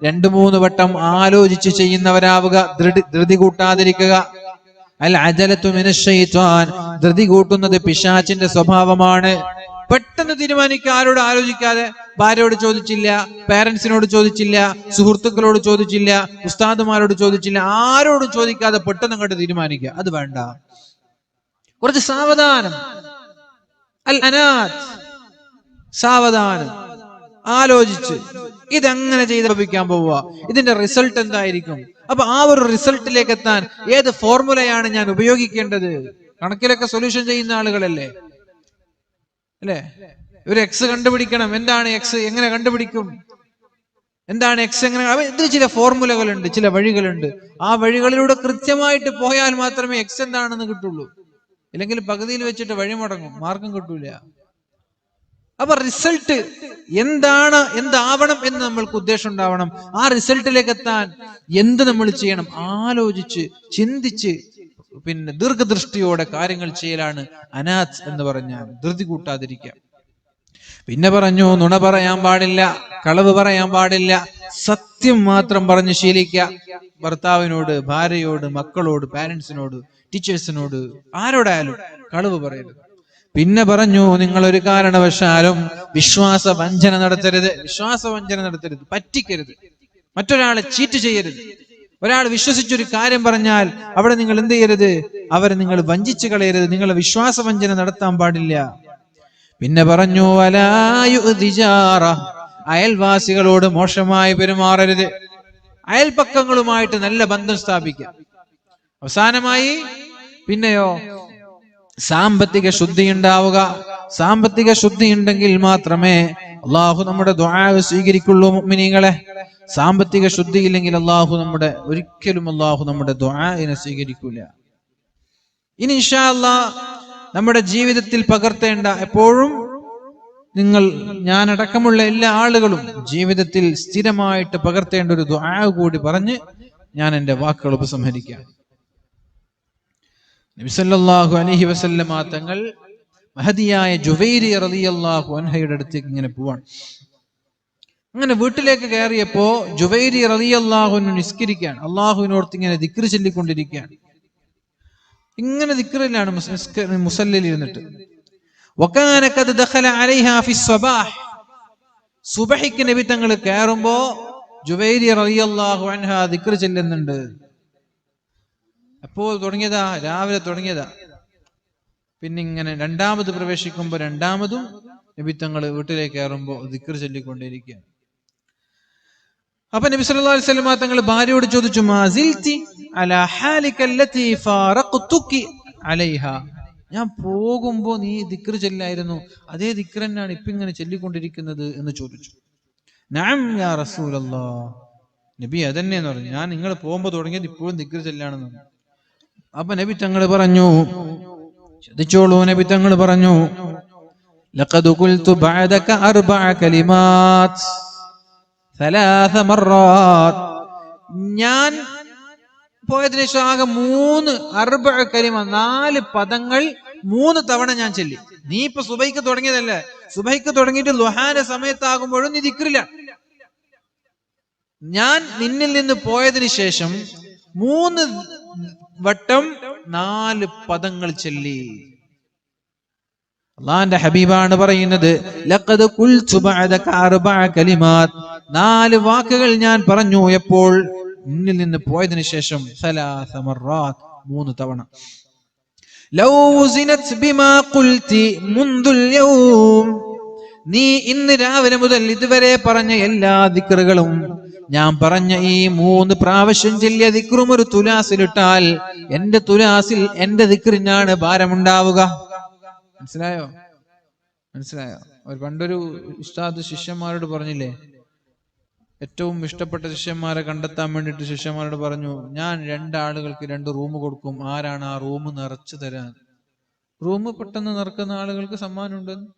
2-3 വട്ടം ആലോചിച്ച് ചെയ്യുന്നവരാവുക, ധൃതി കൂട്ടാതിരിക്കുക. അൽ അജലത്തു മിനശ് ശൈത്വാൻ, ധൃതി കൂട്ടുന്നത് പിശാചിന്റെ സ്വഭാവമാണ്. പെട്ടെന്ന് തീരുമാനിക്കുക, ആരോട് ആലോചിക്കാതെ. ഭാര്യയോട് ചോദിച്ചില്ല, പേരൻസിനോട് ചോദിച്ചില്ല, സുഹൃത്തുക്കളോട് ചോദിച്ചില്ല, ഉസ്താദുമാരോട് ചോദിച്ചില്ല, ആരോടും ചോദിക്കാതെ പെട്ടെന്ന് അങ്ങോട്ട് തീരുമാനിക്കുക. അത് വേണ്ട. കുറച്ച് സാവധാനം. അൽ അനാത്ത്, സാവധാനം ആലോചിച്ച് ഇതെങ്ങനെ ചെയ്ത് ലഭിക്കാൻ പോവുക, ഇതിന്റെ റിസൾട്ട് എന്തായിരിക്കും, അപ്പൊ ആ ഒരു റിസൾട്ടിലേക്ക് എത്താൻ ഏത് ഫോർമുലയാണ് ഞാൻ ഉപയോഗിക്കേണ്ടത്. കണക്കിലൊക്കെ സൊല്യൂഷൻ ചെയ്യുന്ന ആളുകളല്ലേ അല്ലേ? ഒരു എക്സ് കണ്ടുപിടിക്കണം. എന്താണ് എക്സ്, എങ്ങനെ കണ്ടുപിടിക്കും, എന്താണ് എക്സ്, എങ്ങനെ? ഇത് ചില ഫോർമുലകളുണ്ട്, ചില വഴികളുണ്ട്. ആ വഴികളിലൂടെ കൃത്യമായിട്ട് പോയാൽ മാത്രമേ എക്സ് എന്താണെന്ന് കിട്ടുള്ളൂ. ഇല്ലെങ്കിൽ പകുതിയിൽ വെച്ചിട്ട് വഴി മുടങ്ങും, മാർഗം കിട്ടൂല. അപ്പൊ റിസൾട്ട് എന്താണ്, എന്താവണം എന്ന് നമ്മൾക്ക് ഉദ്ദേശം ഉണ്ടാവണം. ആ റിസൾട്ടിലേക്ക് എത്താൻ എന്ത് നമ്മൾ ചെയ്യണം, ആലോചിച്ച് ചിന്തിച്ച് പിന്നെ ദീർഘദൃഷ്ടിയോടെ കാര്യങ്ങൾ ചെയ്യലാണ് അനാത്ത് എന്ന് പറഞ്ഞാൽ. ധൃതി കൂട്ടാതിരിക്കുക. പിന്നെ പറഞ്ഞു, നുണ പറയാൻ പാടില്ല, കളവ് പറയാൻ പാടില്ല, സത്യം മാത്രം പറഞ്ഞ് ശീലിക്കുക. ഭർത്താവിനോട്, ഭാര്യയോട്, മക്കളോട്, പാരന്റ്സിനോട്, ടീച്ചേഴ്സിനോട്, ആരോടായാലും കളവ് പറയരുത്. പിന്നെ പറഞ്ഞു, നിങ്ങൾ ഒരു കാരണവശാലും വിശ്വാസവഞ്ചന നടത്തരുത്. വിശ്വാസവഞ്ചന നടത്തരുത്, പറ്റിക്കരുത്, മറ്റൊരാളെ ചീറ്റ് ചെയ്യരുത്. ഒരാൾ വിശ്വസിച്ചൊരു കാര്യം പറഞ്ഞാൽ അവിടെ നിങ്ങൾ എന്ത് ചെയ്യരുത്, അവരെ നിങ്ങൾ വഞ്ചിച്ചു കളയരുത്, നിങ്ങൾ വിശ്വാസവഞ്ചന നടത്താൻ പാടില്ല. പിന്നെ പറഞ്ഞു, വലായുദിജാറ, അയൽവാസികളോട് മോശമായി പെരുമാറരുത്. അയൽപക്കങ്ങളുമായിട്ട് നല്ല ബന്ധം സ്ഥാപിക്കുക. അവസാനമായി പിന്നെയോ സാമ്പത്തിക ശുദ്ധി ഉണ്ടാവുക. സാമ്പത്തിക ശുദ്ധി ഉണ്ടെങ്കിൽ മാത്രമേ അള്ളാഹു നമ്മുടെ ദുആ സ്വീകരിക്കുള്ളൂ. മുഅ്മിനീങ്ങളെ, സാമ്പത്തിക ശുദ്ധി ഇല്ലെങ്കിൽ ഒരിക്കലും അള്ളാഹു നമ്മുടെ ദുആഇനെ സ്വീകരിക്കൂല. ഇനി ഇൻഷാ അല്ലാഹ് നമ്മുടെ ജീവിതത്തിൽ പകർത്തേണ്ട, എപ്പോഴും ഞാനടക്കമുള്ള എല്ലാ ആളുകളും ജീവിതത്തിൽ സ്ഥിരമായിട്ട് പകർത്തേണ്ട ഒരു ദുആ കൂടി പറഞ്ഞ് ഞാൻ എൻ്റെ വാക്കുകൾ ഉപസംഹരിക്കാം. നബി സല്ലല്ലാഹു അലൈഹി വസല്ലമ തങ്ങൾ മഹദിയായ ജുവൈരി റളിയല്ലാഹു അൻഹയുടെ അടുത്തേക്ക് ഇങ്ങനെ പോവാണ്. അങ്ങനെ വീട്ടിലേക്ക് കയറിയപ്പോ ജുവൈരി റളിയല്ലാഹു അൻഹു നിസ്കരിക്കുകയാണ്. അള്ളാഹുവിനോർത്ത് ഇങ്ങനെ ദിക്ർ ചൊല്ലിക്കൊണ്ടിരിക്കുകയാണ്. ഇങ്ങനെ ദിക്റിലാണ് മുസല്ലിൽ ഇരുന്നിട്ട്. വകാന ഖദ് ദഖല അലൈഹാ ഫിസ്സബാഹ്, സുബഹിക്ക് നബി തങ്ങൾ കയറുമ്പോ ജുവൈരി റളിയല്ലാഹു അൻഹ ദിക്ർ ചൊല്ലുന്നുണ്ട്. അപ്പോൾ തുടങ്ങിയതാ, രാവിലെ തുടങ്ങിയതാ. പിന്നെ ഇങ്ങനെ രണ്ടാമത് പ്രവേശിക്കുമ്പോ രണ്ടാമതും നബി തങ്ങൾ വീട്ടിലേക്ക് കയറുമ്പോ ദിക്ർ ചൊല്ലിക്കൊണ്ടിരിക്കുക. അപ്പൊ നബി സല്ലല്ലാഹു അലൈഹി വസല്ലം തങ്ങൾ ഭാര്യയോട് ചോദിച്ചു, മാസിൽതി അലാ ഹാലിക അല്ലതി ഫാറഖതുകി അലൈഹാ, ഞാൻ പോകുമ്പോ നീ ദിക്ർ ചൊല്ലായിരുന്നു, അതേ ദിക്ർ തന്നെയാണ് ഇപ്പൊ ഇങ്ങനെ ചൊല്ലിക്കൊണ്ടിരിക്കുന്നത് എന്ന് ചോദിച്ചു. നഅം യാ റസൂലല്ലാഹ്, നബി അതന്നെയെന്ന് പറഞ്ഞു, ഞാൻ നിങ്ങൾ പോകുമ്പോ തുടങ്ങിയത് ഇപ്പോഴും ദിക്ർ ചൊല്ലാണെന്ന് പറഞ്ഞു. അപ്പൊ നബി തങ്ങൾ പറഞ്ഞു, ശ്രദ്ധിച്ചോളൂ, നബി തങ്ങൾ പറഞ്ഞു, ലഖദ് ഖുൽതു ബഅദക 4 കലിമാത്ത് 3 മററാത്ത്, ഞാൻ പോയതിനു ശേഷം ആകെ 4 കലിമ, 4 പദങ്ങൾ 3 തവണ ഞാൻ ചൊല്ലി. നീ ഇപ്പൊ സുബൈക്ക് തുടങ്ങിയതല്ലേ, സുബൈക്ക് തുടങ്ങിയിട്ട് ലുഹാന്റെ സമയത്താകുമ്പോഴും നീ ദിക്റില്ല. ഞാൻ നിന്നിൽ നിന്ന് പോയതിനു ശേഷം 3 വട്ടം 4 പദങ്ങൾ ചൊല്ലി. അല്ലാഹുവിന്റെ ഹബീബാണ് പറയുന്നത്, ലഖദ് ഖുൽതു ബഅദക 4 കലിമാത്ത്, 4 വാക്കുകൾ ഞാൻ പറഞ്ഞു എപ്പോൾ, നിന്നിൽ നിന്ന് പോയതിനു ശേഷം 3 മററാത്ത്, 3 തവണ. ലൗ സിനത് ബിമാ ഖുൽതി മുൻദുൽ യൗം, നീ ഇന്ന് രാവിലെ മുതൽ ഇതുവരെ പറഞ്ഞ എല്ലാ ദിക്റുകളും, ഞാൻ പറഞ്ഞ ഈ 3 പ്രാവശ്യം ചൊല്ലിയ ദിക്റും ഒരു തുലാസിലിട്ടാൽ എന്റെ തുലാസിൽ എന്റെ ദിക്റിനാണ് ഭാരമുണ്ടാവുക. മനസ്സിലായോ? ഒരു പണ്ടൊരു ഉസ്താദ് ശിഷ്യന്മാരോട് പറഞ്ഞില്ലേ, ഏറ്റവും ഇഷ്ടപ്പെട്ട ശിഷ്യന്മാരെ കണ്ടെത്താൻ വേണ്ടിയിട്ട് ശിഷ്യന്മാരോട് പറഞ്ഞു, ഞാൻ 2 ആളുകൾക്ക് 2 റൂം കൊടുക്കും, ആരാണ് ആ റൂം നിറച്ചു തരാൻ. റൂം പെട്ടെന്ന് നിറക്കുന്ന ആളുകൾക്ക് സമ്മാനമുണ്ടെന്ന്.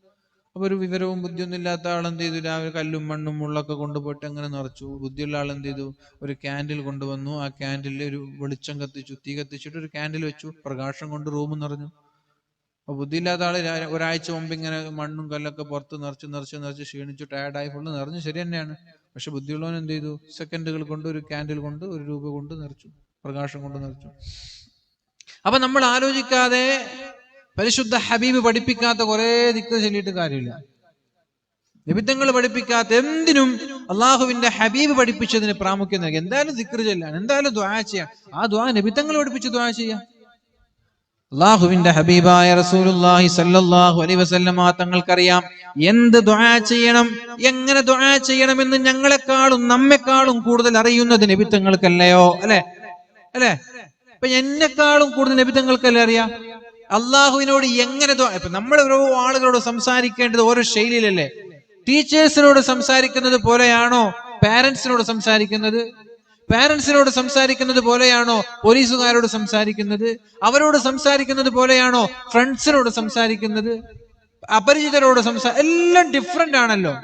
അപ്പൊ ഒരു വിവരവും ബുദ്ധിയൊന്നും ഇല്ലാത്ത ആളെന്ത് ചെയ്തു, രാവിലെ കല്ലും മണ്ണും മുള്ളൊക്കെ കൊണ്ടുപോയിട്ട് അങ്ങനെ നിറച്ചു. ബുദ്ധിയുള്ള ആളെന്ത് ചെയ്തു, ഒരു ക്യാൻഡിൽ കൊണ്ടുവന്നു. ആ ക്യാൻഡിൽ ഒരു വെളിച്ചം കത്തിച്ചു, തീ കത്തിച്ചിട്ട് ഒരു ക്യാൻഡിൽ വെച്ചു, പ്രകാശം കൊണ്ട് റൂം നിറഞ്ഞു. അപ്പൊ ബുദ്ധിയില്ലാത്ത ആള് ഒരാഴ്ച മുമ്പ് ഇങ്ങനെ മണ്ണും കല്ലൊക്കെ പുറത്ത് നിറച്ച് ക്ഷീണിച്ചു ടയർഡായി ഫുള്ള് നിറഞ്ഞു, ശരി തന്നെയാണ്. പക്ഷെ ബുദ്ധിയുള്ളവൻ എന്ത് ചെയ്തു, സെക്കൻഡുകൾ കൊണ്ട് ഒരു ക്യാൻഡിൽ കൊണ്ട് 1 രൂപ കൊണ്ട് നിറച്ചു, പ്രകാശം കൊണ്ട് നിറച്ചു. അപ്പൊ നമ്മൾ ആലോചിക്കാതെ പരിശുദ്ധ ഹബീബ് പഠിപ്പിക്കാത്ത കുറെ ദിക്ർ ചൊല്ലിയിട്ട് കാര്യമില്ല. നബിത്തങ്ങൾ പഠിപ്പിക്കാത്ത എന്തിനും അള്ളാഹുവിന്റെ ഹബീബ് പഠിപ്പിച്ചതിന് പ്രാമുഖ്യം നൽകി. എന്തായാലും ദിക്ർ ചൊല്ലാൻ, എന്തായാലും ദുആ ചെയ്യാൻ, ആ ദുആ നബിത്തങ്ങൾ പഠിപ്പിച്ച് ദുആ ചെയ്യാം. അള്ളാഹുവിന്റെ ഹബീബായ റസൂലുള്ളാഹി സ്വല്ലല്ലാഹു അലൈഹി വസല്ലമ തങ്ങൾക്കറിയാം എന്ത് ദുആ ചെയ്യണം, എങ്ങനെ ദുആ ചെയ്യണമെന്ന് ഞങ്ങളെക്കാളും നമ്മെക്കാളും കൂടുതൽ അറിയുന്നത് നബിത്തങ്ങൾക്കല്ലയോ? അല്ലെ? ഇപ്പൊ എന്നെക്കാളും കൂടുതൽ നബിത്തങ്ങൾക്കല്ലേ അറിയാം അള്ളാഹുവിനോട് എങ്ങനെ ദുആ. ഇപ്പൊ നമ്മൾ ഓരോ ആളുകളോട് സംസാരിക്കേണ്ടത് ഓരോ ശൈലിയിലല്ലേ. ടീച്ചേഴ്സിനോട് സംസാരിക്കുന്നത് പോലെയാണോ പാരന്റ്സിനോട് സംസാരിക്കുന്നത്? പാരന്റ്സിനോട് സംസാരിക്കുന്നത് പോലെയാണോ പോലീസുകാരോട് സംസാരിക്കുന്നത്? അവരോട് സംസാരിക്കുന്നത് പോലെയാണോ ഫ്രണ്ട്സിനോട് സംസാരിക്കുന്നത്? അപരിചിതരോട് എല്ലാം ഡിഫറെന്റ് ആണല്ലോ.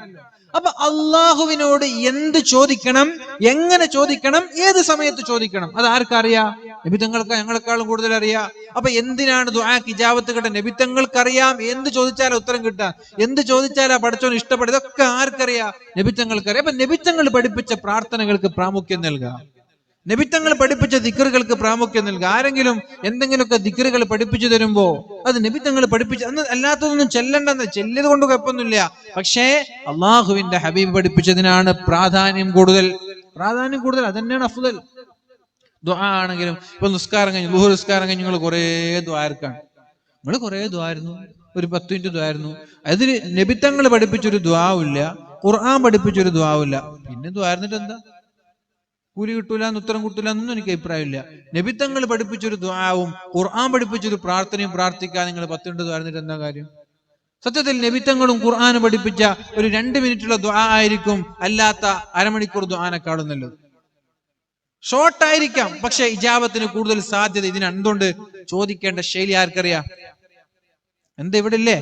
അപ്പൊ അള്ളാഹുവിനോട് എന്ത് ചോദിക്കണം, എങ്ങനെ ചോദിക്കണം, ഏത് സമയത്ത് ചോദിക്കണം, അത് ആർക്കറിയാം? നബിത്തങ്ങൾക്ക് ഞങ്ങളെക്കാളും കൂടുതൽ അറിയാം. അപ്പൊ എന്തിനാണ് ദുആക്ക് ഇജാബത്ത് കിട്ടാൻ? നബിത്തങ്ങൾക്കറിയാം എന്ത് ചോദിച്ചാലും ഉത്തരം കിട്ടാൻ, എന്ത് ചോദിച്ചാലാ പഠിച്ചോൻ ഇഷ്ടപ്പെടും, ഇതൊക്കെ ആർക്കറിയാം? നബിത്തങ്ങൾക്കറിയാം. അപ്പൊ നബിത്തങ്ങൾ പഠിപ്പിച്ച പ്രാർത്ഥനകൾക്ക് പ്രാമുഖ്യം നൽകുക, നബിത്തങ്ങൾ പഠിപ്പിച്ച ദിക്റുകൾക്ക് പ്രാമുഖ്യം നൽകുക. ആരെങ്കിലും എന്തെങ്കിലുമൊക്കെ ദിക്റുകൾ പഠിപ്പിച്ചു തരുമ്പോ അത് നബിത്തങ്ങൾ പഠിപ്പിച്ച, അന്ന് അല്ലാത്തതൊന്നും ചെല്ലണ്ടെന്ന്, ചെല്ലിയത് കൊണ്ട് കുഴപ്പമൊന്നുമില്ല. പക്ഷേ അള്ളാഹുവിന്റെ ഹബീബ് പഠിപ്പിച്ചതിനാണ് പ്രാധാന്യം കൂടുതൽ. അതന്നെയാണ് അഫ്ദൽ. ദുആ ആണെങ്കിലും ഇപ്പൊ നിസ്കാരം കഴിഞ്ഞു, ളുഹർ നിസ്കാരം കഴിഞ്ഞ് നിങ്ങൾ കുറെ ദ്വാരക്കാണ്, നിങ്ങൾ കുറെ ദ്വാരുന്നു, ഒരു 10 മിനിറ്റ് ദ്വാരുന്നു. അതിൽ നബിത്തങ്ങൾ പഠിപ്പിച്ചൊരു ദ്വാവില്ല, ഖുർആൻ പഠിപ്പിച്ചൊരു ദ്വാവില്ല, പിന്നെ ദ്വാരുന്നിട്ട് എന്താ? കൂലി കിട്ടൂല, ഉത്തരം കിട്ടൂല എന്നൊന്നും എനിക്ക് അഭിപ്രായമില്ല. നബിത്തങ്ങൾ പഠിപ്പിച്ചൊരു ദുആവും ഖുർആൻ പഠിപ്പിച്ചൊരു പ്രാർത്ഥനയും പ്രാർത്ഥിക്കാൻ നിങ്ങൾ 10 മിനിറ്റ് ദ്വാരുന്നിട്ട് എന്താ കാര്യം? സത്യത്തിൽ നബിത്തങ്ങളും ഖുർആനും പഠിപ്പിച്ച ഒരു 2 മിനിറ്റുള്ള ദുആ ആയിരിക്കും അല്ലാത്ത അരമണിക്കൂർ ദുആനേക്കാളും നല്ലത്. ഷോർട്ടായിരിക്കാം, പക്ഷെ ഇജാബത്തിന് കൂടുതൽ സാധ്യത. ഇതിന് എന്തുകൊണ്ട്? ചോദിക്കേണ്ട ശൈലി ആർക്കറിയാം? എന്താ ഇവിടെ ഇല്ലേ?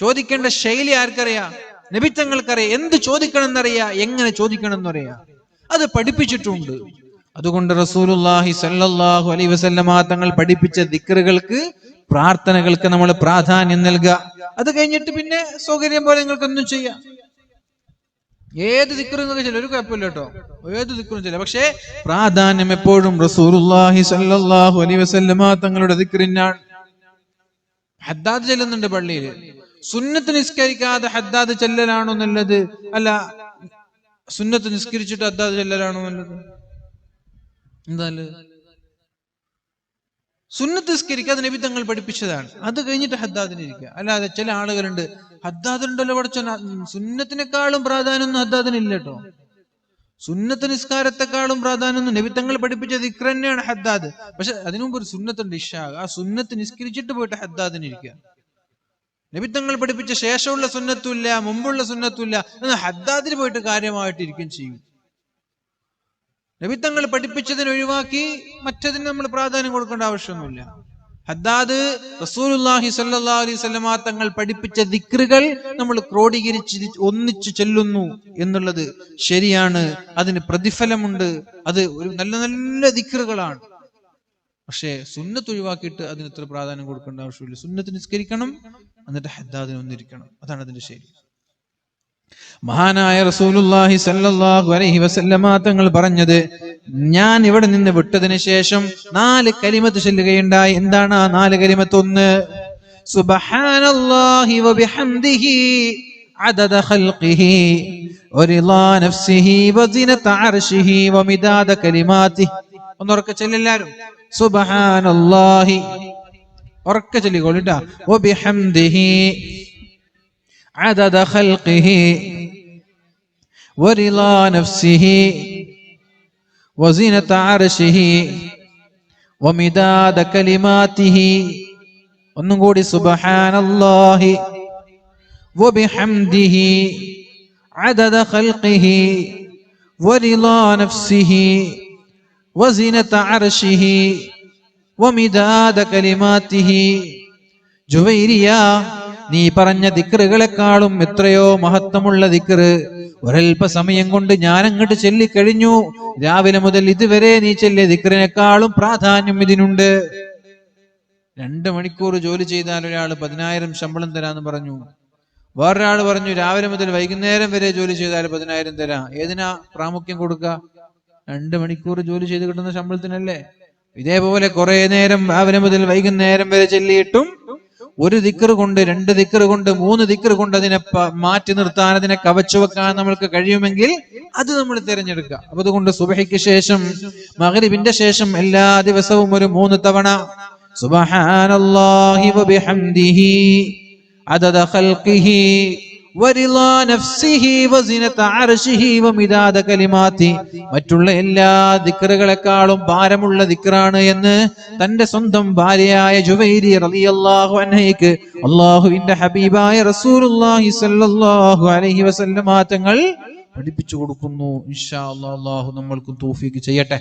ചോദിക്കേണ്ട ശൈലി ആർക്കറിയാം? നബിത്തങ്ങൾക്കറിയാം. എന്ത് ചോദിക്കണം എന്നറിയാം, എങ്ങനെ ചോദിക്കണം എന്നറിയാം, അത് പഠിപ്പിച്ചിട്ടുണ്ട്. അതുകൊണ്ട് റസൂലുള്ളാഹി സ്വല്ലല്ലാഹു അലൈഹി വസല്ലമ തങ്ങൾ പഠിപ്പിച്ച ദിക്റുകൾക്ക്, പ്രാർത്ഥനകൾക്ക് നമ്മൾ പ്രാധാന്യം നൽകുക. അത് കഴിഞ്ഞിട്ട് പിന്നെ സൗകര്യം പോലെ നിങ്ങൾക്കൊന്നും ചെയ്യാം. ഏത് ദിക്റും നിങ്ങൾക്ക് ചെല്ലാം, ഒരു കുഴപ്പമില്ല കേട്ടോ, ഏത് ദിക്റും ചെല്ലാം. പക്ഷേ പ്രാധാന്യം എപ്പോഴും റസൂലുള്ളാഹി സ്വല്ലല്ലാഹു അലൈഹി വസല്ലമ തങ്ങളുടെ ദിക്റിനാണ്. ഹദ്ദാദ് ചെല്ലുന്നുണ്ട് പള്ളിയിൽ, സുന്നത്ത് നിസ്കരിക്കാതെ ഹദ്ദാദ് ചെല്ലലാണോ നല്ലത്? അല്ല, സുന്നത്ത് നിസ്കരിച്ചിട്ട് ഹദ്ദാദ് ചെല്ലലാണോ നല്ലത്? എന്താ? സുന്നത്ത് നിസ്കരിക്കാതെ നബി തങ്ങൾ പഠിപ്പിച്ചതാണ്, അത് കഴിഞ്ഞിട്ട് ഹദ്ദാദിന് ഇരിക്കുക. അല്ലാതെ ചില ആളുകളുണ്ട്, ഹദ്ദാദിനുണ്ടല്ലോ പഠിച്ച, സുന്നത്തിനേക്കാളും പ്രാധാന്യമൊന്നും ഹദ്ദാദിനില്ല കേട്ടോ. സുന്നത്ത് നിസ്കാരത്തെക്കാളും പ്രാധാന്യമൊന്നും നബി തങ്ങൾ പഠിപ്പിച്ച ദിക്ർ തന്നെയാണ് ഹദ്ദാദ്. പക്ഷെ അതിനു മുമ്പ് ഒരു സുന്നത്തുണ്ട്, ഇശാ. ആ സുന്നത്ത് നിസ്കരിച്ചിട്ട് പോയിട്ട് ഹദ്ദാദിന് ഇരിക്കുക. നബിത്തങ്ങൾ പഠിപ്പിച്ച ശേഷമുള്ള സുന്നത്തുമില്ല, മുമ്പുള്ള സുന്നത്തുമില്ല, ഹദ്ദാദിന് പോയിട്ട് കാര്യമായിട്ട് ഇരിക്കും ചെയ്യും. നബിത്തങ്ങൾ പഠിപ്പിച്ചതിന് ഒഴിവാക്കി മറ്റതിന് നമ്മൾ പ്രാധാന്യം കൊടുക്കേണ്ട ആവശ്യമൊന്നുമില്ല. ഹദ്ദാദ് റസൂലുള്ളാഹി സ്വല്ലല്ലാഹു അലൈഹി വസല്ലമ തങ്ങൾ പഠിപ്പിച്ച ദിക്റുകൾ നമ്മൾ ക്രോഡീകരിച്ച് ഒന്നിച്ചു ചെല്ലുന്നു എന്നുള്ളത് ശരിയാണ്, അതിന് പ്രതിഫലമുണ്ട്, അത് ഒരു നല്ല നല്ല ദിക്റുകളാണ്. പക്ഷേ സുന്നത്ത് ഒഴിവാക്കിയിട്ട് അതിന് ഇത്ര പ്രാധാന്യം കൊടുക്കേണ്ട ആവശ്യമില്ല. സുന്നത്ത് നിസ്കരിക്കണം, എന്നിട്ട് ഹദ്ദാദിന് ഒന്നിരിക്കണം, അതാണ് അതിന്റെ ശരി. മഹാനായ റസൂലുള്ളാഹി സ്വല്ലല്ലാഹു അലൈഹി വസല്ലമ തങ്ങൾ പറഞ്ഞത്, ഞാൻ ഇവിടെ നിന്ന് വിട്ടതിന് ശേഷം 4 കലിമത്ത് ചൊല്ലുകയുണ്ടായി. എന്താണ് ആ 4 കലിമത്ത്? 1, സുബ്ഹാനല്ലാഹി വബിഹംദിഹി അദദ ഖൽഖിഹി വറിളാ നഫ്സിഹി വസിനത അർശിഹി വമിദാദ കലിമാതിഹി. ഒന്നുറക്കെ ചൊല്ലെല്ലാരും, സുബ്ഹാനല്ലാഹി, ഉറക്കെ ചൊല്ലിക്കോളിട്ടാ, വബിഹംദിഹി عدد خلقه ورضا نفسه وزينة عرشه ومداد كلماته. ഒന്നും കൂടി, സുബ്ഹാനല്ലാഹി വബിഹംദിഹി അദദ ഖൽഖിഹി വറിളാ നഫ്സിഹി വസിനത അർശിഹി വമിദാദ കലിമാതിഹി. ജുവൈരിയ, നീ പറഞ്ഞ ദിക്റുകളെക്കാളും എത്രയോ മഹത്വമുള്ള ദിക്റ് ഒരൽപ്പ സമയം കൊണ്ട് ഞാൻ അങ്ങോട്ട് ചൊല്ലിക്കഴിഞ്ഞു. രാവിലെ മുതൽ ഇതുവരെ നീ ചൊല്ലിയ ദിക്റിനേക്കാളും പ്രാധാന്യം ഇതിനുണ്ട്. 2 മണിക്കൂർ ജോലി ചെയ്താൽ ഒരാൾ 10,000 ശമ്പളം തരാന്ന് പറഞ്ഞു. വേറൊരാൾ പറഞ്ഞു രാവിലെ മുതൽ വൈകുന്നേരം വരെ ജോലി ചെയ്താൽ 10,000 തരാം. ഏതിനാ പ്രാമുഖ്യം കൊടുക്കുക? 2 മണിക്കൂർ ജോലി ചെയ്ത് കിട്ടുന്ന ശമ്പളത്തിനല്ലേ? ഇതേപോലെ കുറെ നേരം രാവിലെ മുതൽ വൈകുന്നേരം വരെ ചൊല്ലിയിട്ടും ഒരു ദിക്ർ കൊണ്ട്, 2 ദിക്ർ കൊണ്ട്, 3 ദിക്ർ കൊണ്ട് അതിനെ മാറ്റി നിർത്താൻ, അതിനെ കവച്ചു വെക്കാൻ നമ്മൾക്ക് കഴിയുമെങ്കിൽ അത് നമ്മൾ തിരഞ്ഞെടുക്കുക. അപ്പൊ അതുകൊണ്ട് സുബ്ഹിക്ക് ശേഷം, മഗ്രിബിന്റെ ശേഷം എല്ലാ ദിവസവും ഒരു 3 തവണ സുബ്ഹാനല്ലാഹി വബിഹംദിഹി അദദ ഖൽഖിഹി വറിളാ നഫ്സിഹി വസിനത അർശിഹി വമിദാദ കലിമാതി, മറ്റുള്ള എല്ലാ ദിക്റുകളെക്കാളും ഭാരമുള്ള ദിക്റാണ് എന്ന് തന്റെ സ്വന്തം ഭാര്യയായ ജുവൈരി റളിയല്ലാഹു അൻഹയ്ക്ക് അല്ലാഹുവിന്റെ ഹബീബായ റസൂലുള്ളാഹി സ്വല്ലല്ലാഹു അലൈഹി വസല്ലമ തങ്ങൾ പഠിപ്പിച്ചു കൊടുക്കുന്നു. ഇൻഷാ അല്ലാഹ് അല്ലാഹു നമ്മൾക്ക് തൗഫീഖ് ചെയ്യട്ടെ.